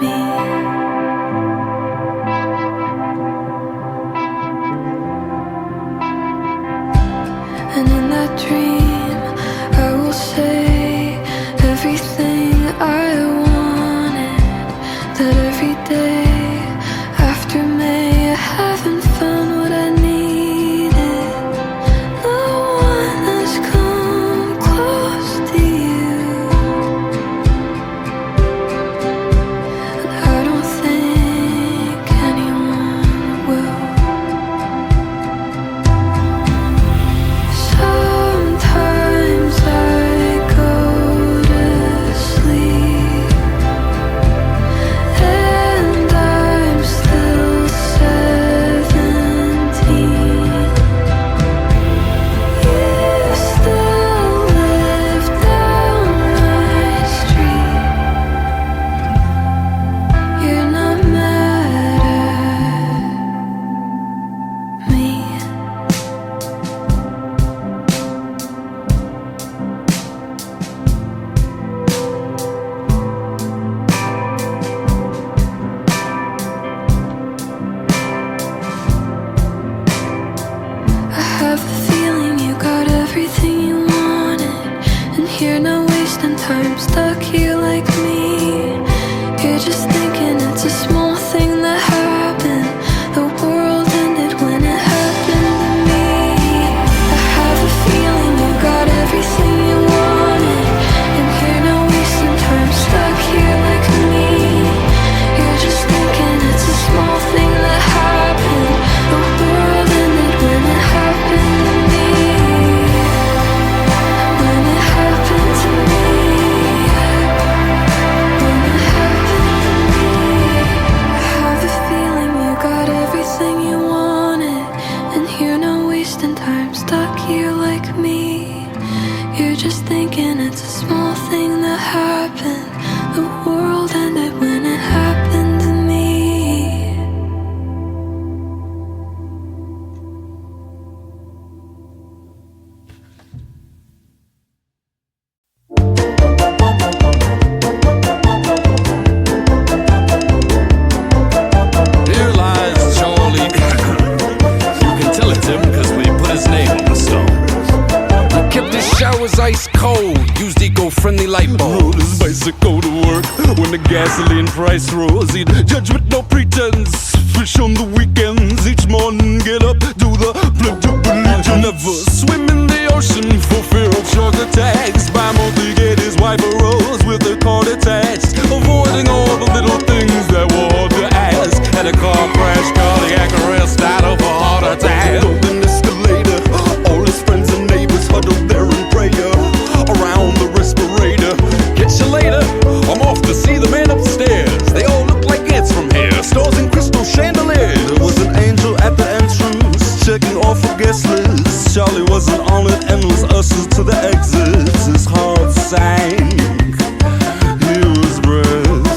me. And in that dream, I will say everything I wanted. That every day after May, I haven't found what I needed. No one has come close to you, and I don't think anyone will. Sometimes I go to sleep and I'm still 17. You still live down my street. You're not mad at me. I have a feeling you got everything you wanted, and here now wasting time stuck was ice cold, used eco-friendly light bulbs. Rode his bicycle to work when the gasoline price rose. He'd judge with no pretense, fish on the weekends. Each morning get up, do the pledge of religion. Never swim in the ocean for fear of shark attacks. By month he get his wife a rose with a cord attached, avoiding all the little things that were hard to ask. Had a car crash, cardiac arrest, died of a heart attack. Golden escalator, all his friends and neighbors huddled there in prayer around the respirator. Catch you later, I'm off to see the man upstairs. They all look like ants from here, stores and crystal chandeliers. There was an angel at the entrance, checking off a guest list. Charlie wasn't on it and was ushered to the exits. His heart sank, he was breathless.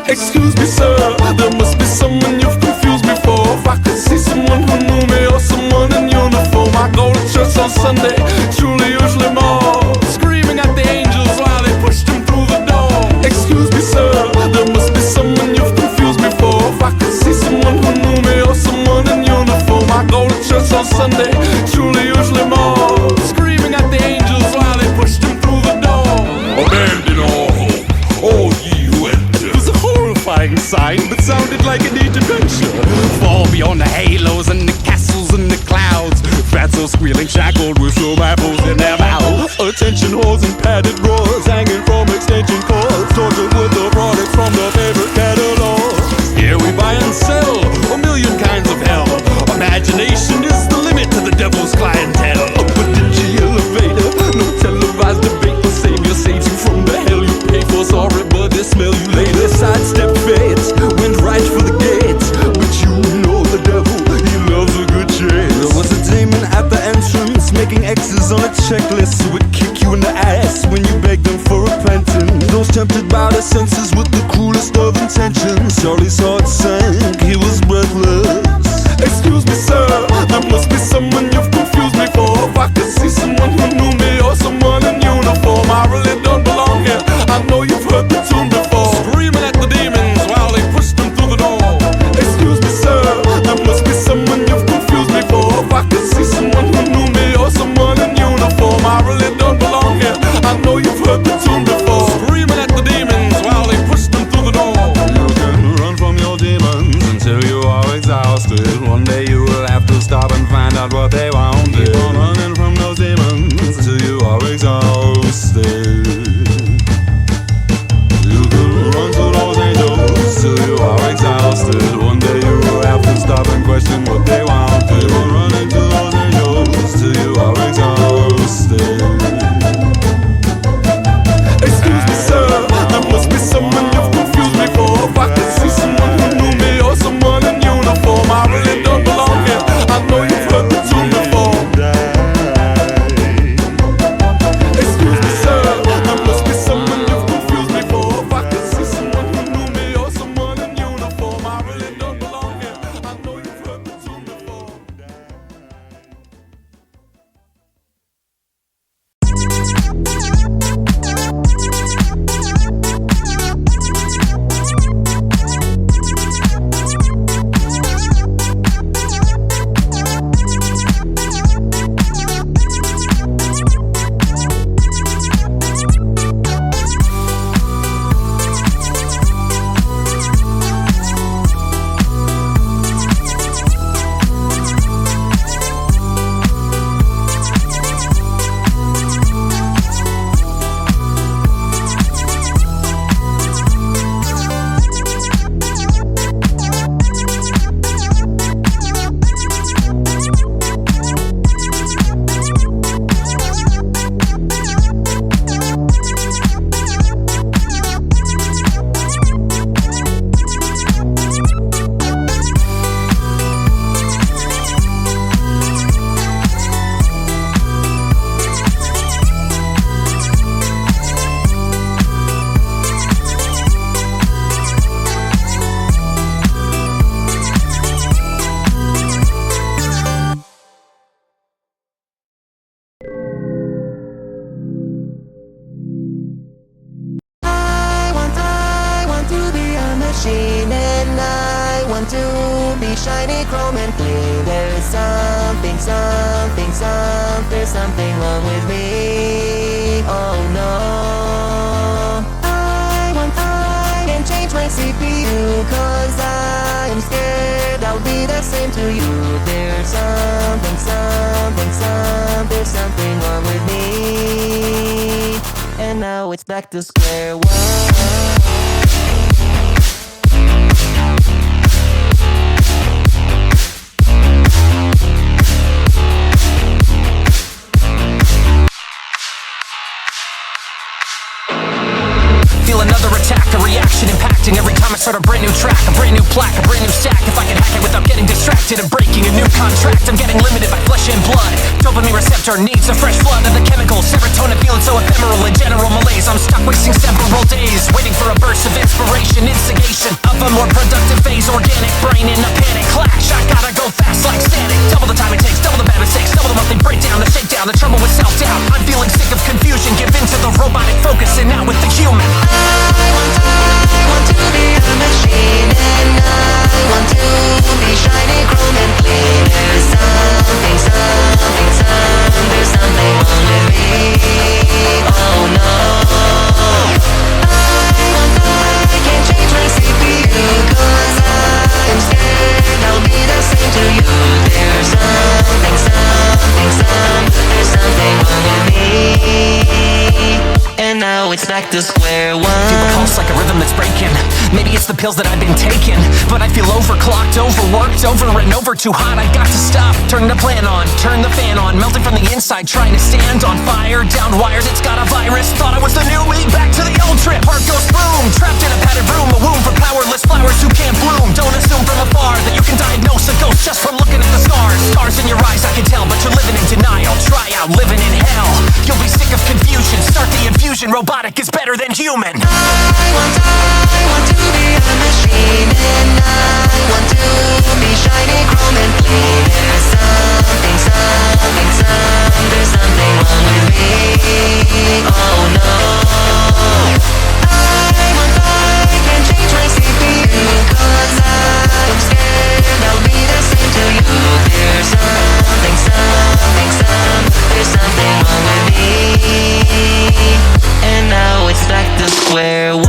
Excuse me, sir, there must be someone you've confused me for. If I could see someone who knew me or someone in uniform, I go to church on Sunday, truly usually more. Screaming at the angels while they pushed him through the door. Excuse me, sir, there must be someone you've confused me for. If I could see someone who knew me or someone in uniform, I go to church on Sunday, truly usually more. Screaming at the angels while they pushed him through the door. Abandon all hope, all ye who enter. It was a horrifying sight, but sounded like a neat adventure. Fall beyond the halos and the castles and the clouds. Fatso squealing, shackled with some apples in their mouths. Attention whores and padded drawers hanging from extension cords, tortured with the products from the favorite catalog. Here we buy and sell a million kinds of hell. Imagination is the limit to the devil's clientele. Up a dingy elevator, no televised debate. The savior saves you from the hell you pay for. Sorry, but they smell you later. Sidestep fate, went right for the gates, but you know the devil, he loves a good chase. There was a demon at the entrance, making X's on a checklist, who would kick you in the ass when you begged them for repentance. Those tempted by their senses with the cruelest of intentions. Charlie's heart sank, he was breathless. Excuse me, sir, there must be someone you've confused me for. If I could see someone who knew me or someone in uniform, I really don't belong here. I know you've heard the tune before. Screaming at the demons while they pushed them through the door. Excuse me, sir, there must be someone you've confused me for. If I could see someone who knew me or someone in uniform, I really don't belong here. I know you've heard the tune before. Screaming at the demons while they pushed them through the door. You can run from your demons until you are exhausted. One day you will have to stop and find out what they want. Keep on running from those demons till you are exhausted. You can run to those angels till you are exhausted. One day you will have to stop and question what they want. Keep on running to those angels till you are exhausted. Excuse me, sir, there must be someone you've confused me for. If I could see someone who knew me or someone in uniform, I really don't belong here. I know you've heard the tune before. Excuse me, sir, there must be someone you've confused me for. If I could see someone who knew me or someone in uniform, I really don't belong here. I know you've heard the tune before. machine and I want to be shiny, chrome and clean. There's something there's something wrong with me. Oh no, I can change my CPU, cause I am scared I'll be the same to you. There's something wrong with me. And now it's back to square one. Feel another attack, a reaction impacting every time I start a brand new track, a brand new plaque, a brand new stack. If I can hack it without getting distracted and breaking a new contract, I'm getting limited by flesh and blood. Dopamine receptor needs a fresh flood of the chemicals. Serotonin feeling so ephemeral and general malaise. I'm stuck wasting several days waiting for a burst of inspiration, instigation of a more productive phase. Organic brain in a panic clash. I gotta go fast like static. Double the time it takes, double the bad mistakes, double the monthly breakdown, the shakedown, the trouble with self-doubt. I'm feeling sick of confusion. Give in to the robotic focus and now with the human. I want to be a machine, and I want to be shiny, chrome and clean. There's something wrong with me. Oh no, I can't change my CPU, cause I'm scared I'll be the same to you. There's something wrong with me. And now it's back to square one. Feel the pulse like a rhythm that's breaking. Maybe it's the pills that I've been taking, but I feel overclocked, overworked, over and over, too hot. I got to stop, turn the plan on, turn the fan on, melting from the inside, trying to stand on fire. Down wires, it's got a virus. Thought I was the new me, back to the old trip. Heart goes boom, trapped in a padded room, a womb for powerless flowers who can't bloom. Don't assume from afar that you can diagnose a ghost just from looking at the scars. Scars in your eyes, I can tell, but you're living in denial. Try out living in hell. You'll be sick of confusion. Start the infusion. Robotic is better than human. I want to be a machine, and I want to be shiny, chrome and clean. There's something wrong with me. Oh no, I can't change my CPU, cause I'm scared I'll be the same to you. There's something wrong with me. And now it's back to square one.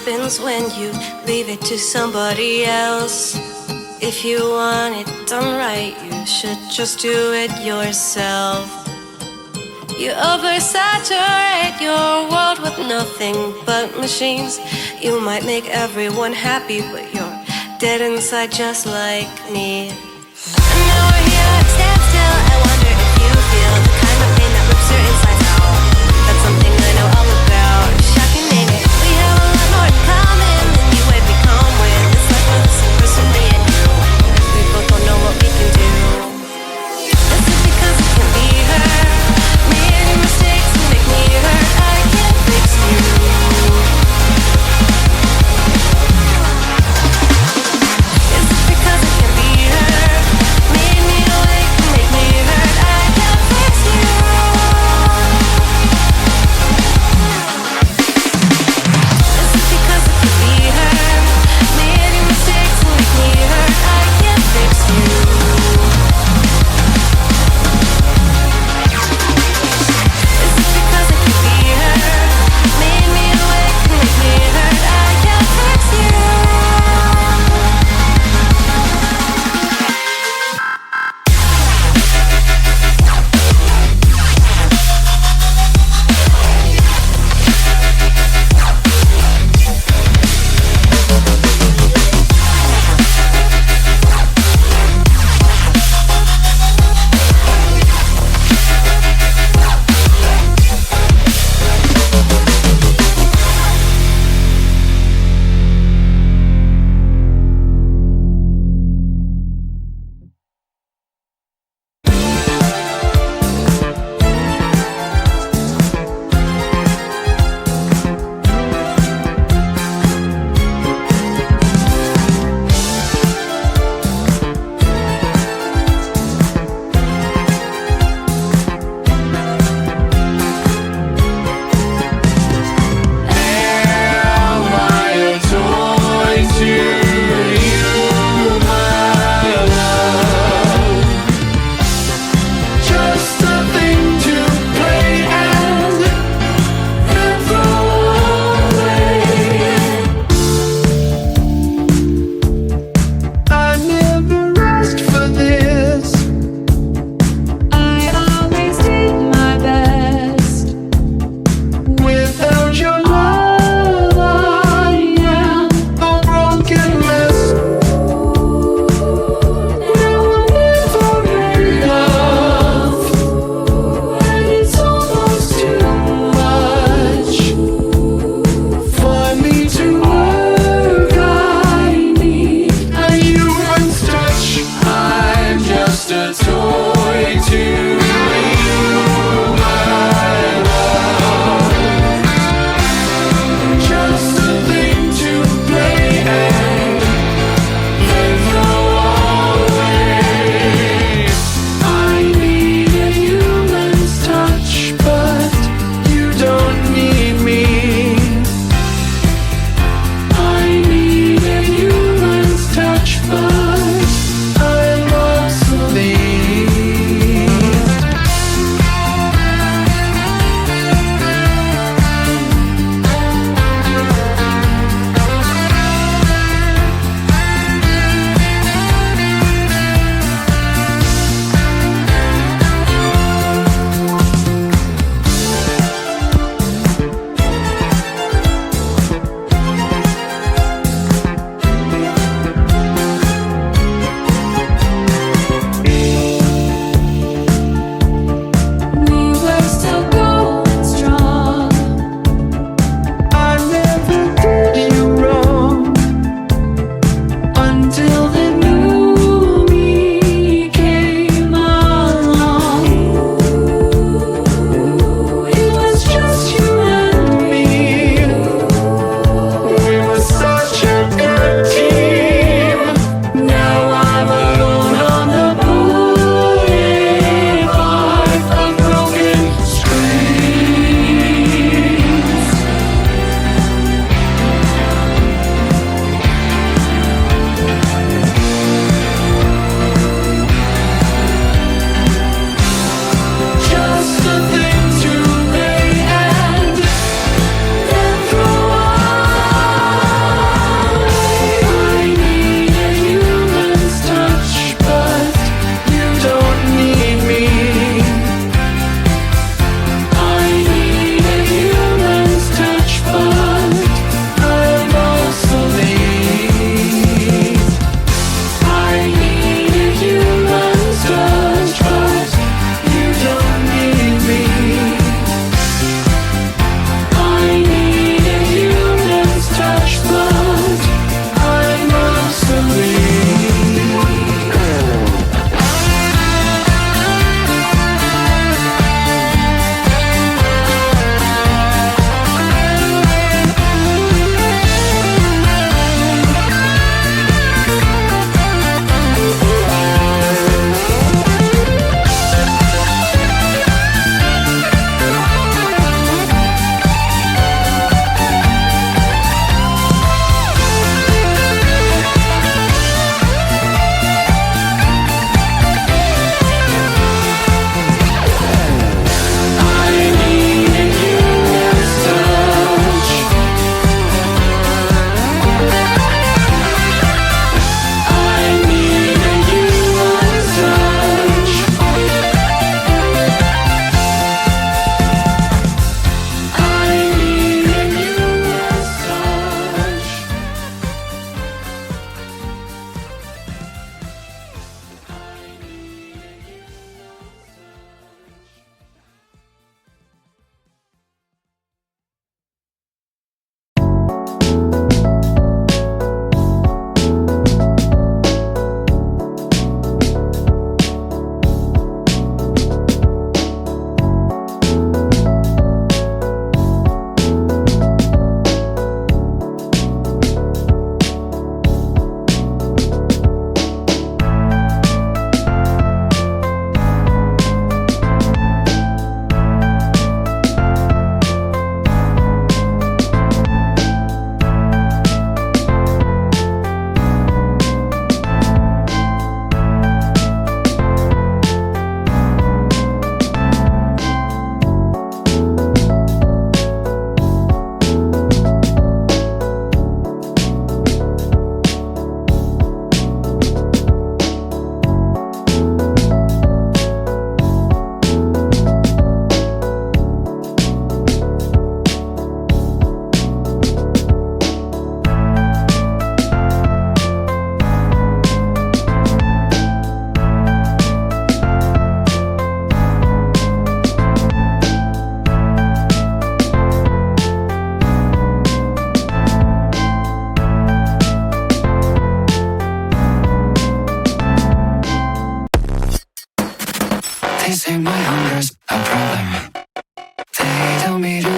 happens when you leave it to somebody else. If you want it done right, you should just do it yourself. You oversaturate your world with nothing but machines. You might make everyone happy, but you're dead inside just like me. And now we're here at Standstill. I wonder if you feel the kind of pain that rips your insides out. That's something I know all about. Shocking name it. We have a lot more in common than you would become with. It's like we're the same person, me and you. We both don't know what we can do. Is it because it can be her? Made any mistakes to make me hurt? I can't fix you. Is it because it can be her?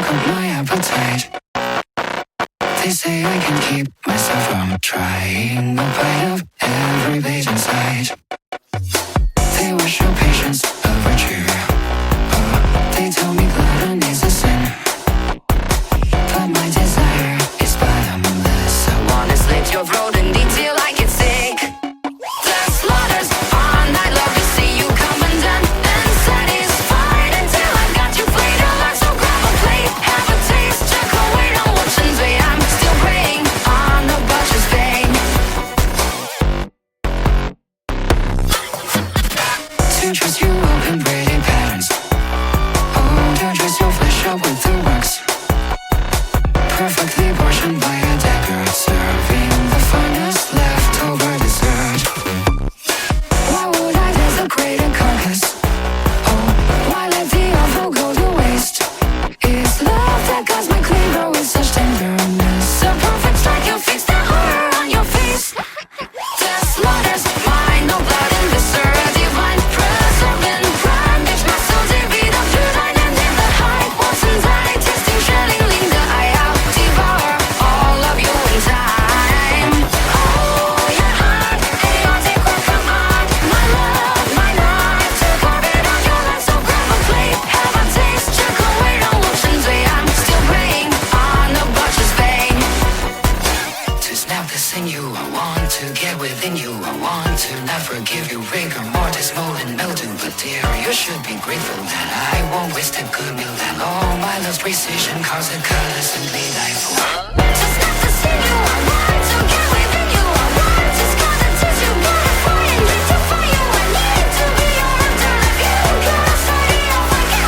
up my appetite. They say I can keep myself from trying a bite of every page inside. They wish your patience a virtue. They tell me gluttony's a sin, but my desire is bottomless. I wanna slit your throat and detail I get sick. The slaughters on, I'd love to see you come undone and satisfied until I've got you flayed alive. So grab a plate, have a taste, check away, don't watch and wait. I'm still preying on the butcher's vein. To trust you open braided patterns. Oh, to dress your flesh up with the works. Perfectly portioned by a dagger, serving the finest leftover dessert. Why would I desecrate a carcass? Oh, why let the offal go to waste? It's love that guides my cleaver with such tenderness. A perfect strike, you'll fix the horror on your face. The slaughter's mine, no blood and viscera divine. Preserving prime, makes my soul divide up through thine and in the high. Once and I tasting shelling linger, I out devour all of you in time. Oh, your heart, chaotic or come on. My love, my knife, to carve it on your life. So grab a plate, have a taste, check away, don't watch and wait. I'm still preying on the butcher's vein. To snap this in you, I want to get within you. I want to not forgive you, rigor mortis, mold and mildew. But dear, you should be grateful that I won't waste a good meal. That all my love's precision cause a color simply die for. To snap this in you, I want to get within you. I want to scar the tissue, modify and rectify you. I need to be your afterlife. You gotta fight it off again.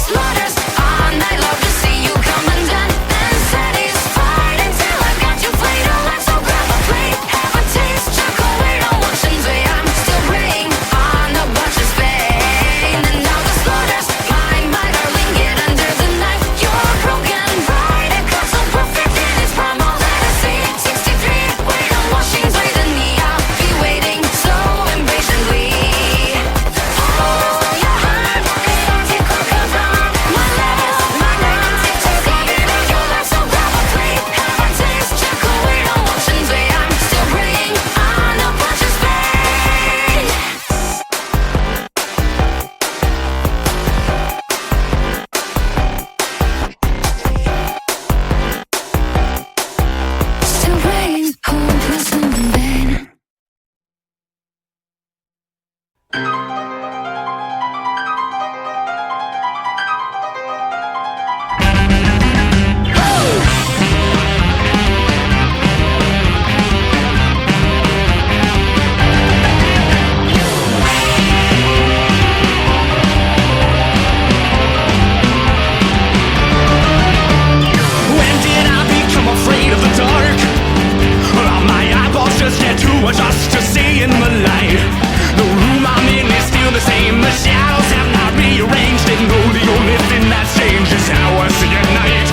Slaughters on, I'd love to see you come undone and satisfied until I've got you flayed alive. So grab a plate, have a taste, check away, don't watch and wait. I'm still preying on the butcher's vein. And now the slaughters mine, my darling, get under the knife. Your broken pride, it got so perfect in its prime. All that I say, 63, wait on washing, play the knee. I'll be waiting so impatiently. Oh, your heart, chaotic or Copacabana. My love, my night, to carve it on your life. So grab a plate, have a taste, check away, don't watch and wait. I'm still preying on the butcher's vein. Still praying, hopeless and in vain. When did I become afraid of the dark? Well, my eyeballs just get too much just to see in the light. The room I'm in is still the same. The shadows have not rearranged. And no, the only thing that's changed is how I see at night.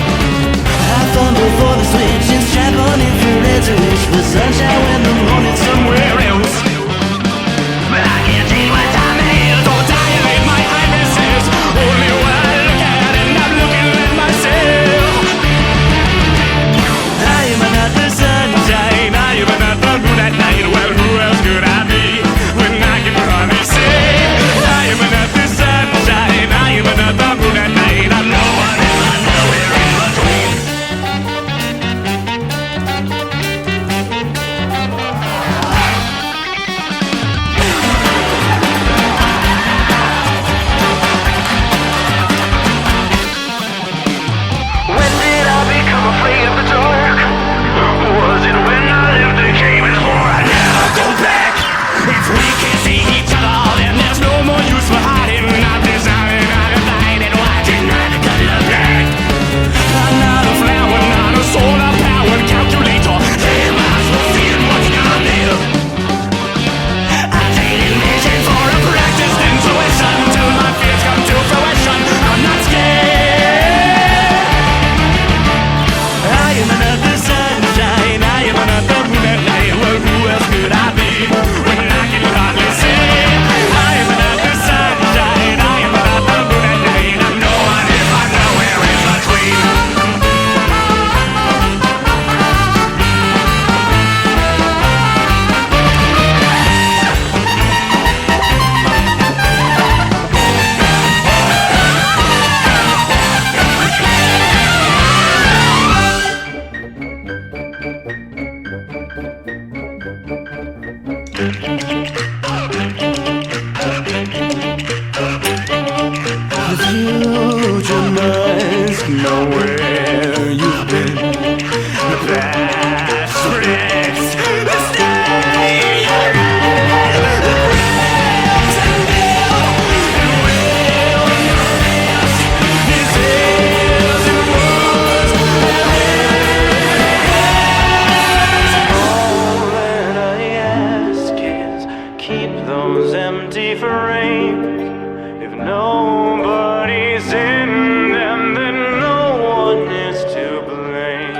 I fumble for the switch and strap on infrared to wish for sunshine when the morning's somewhere else. But I can't change my time hands or dilate my irises. Only what I look at, and I'm looking at myself. I am not the sunshine, I am not the moon at night. Well, who else those empty frames. If nobody's in them, then no one is to blame.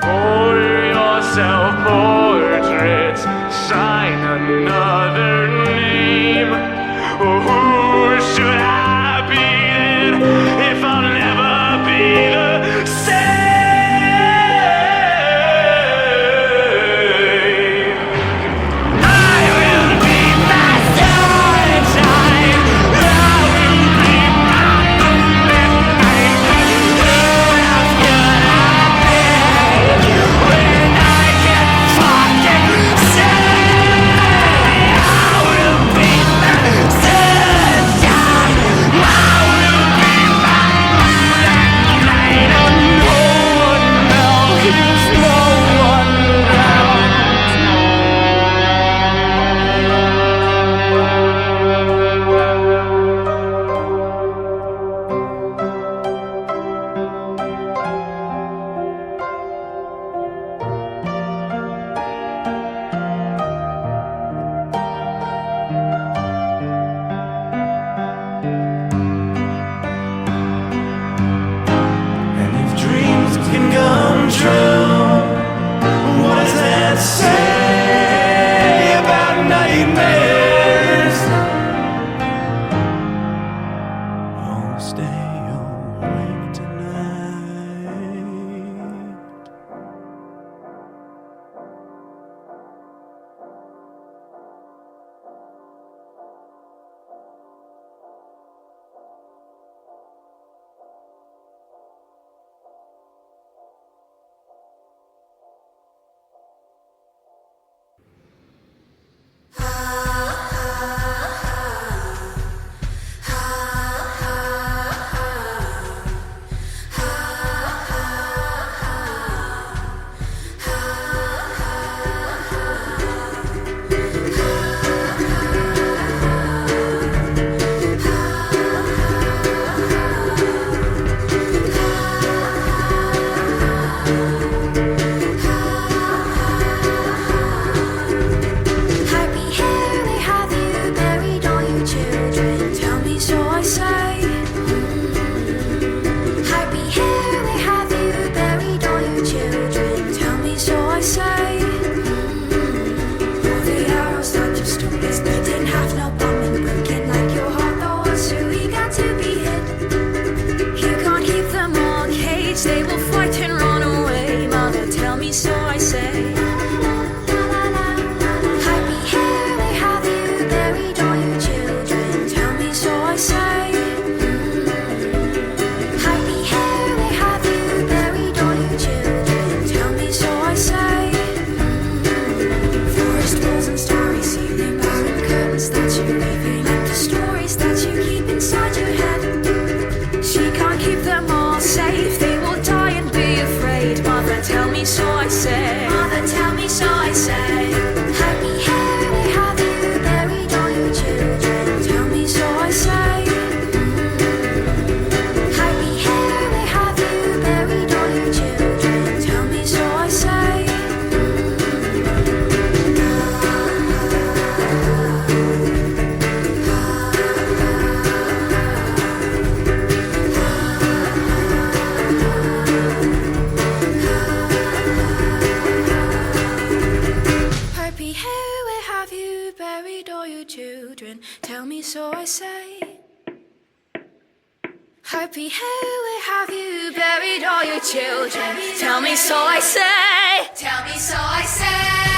For your self-portraits, sign another name. Who should I be then if I'll never be the same? Happy, where have you buried all your children? Tell me so I say. Tell me so I say.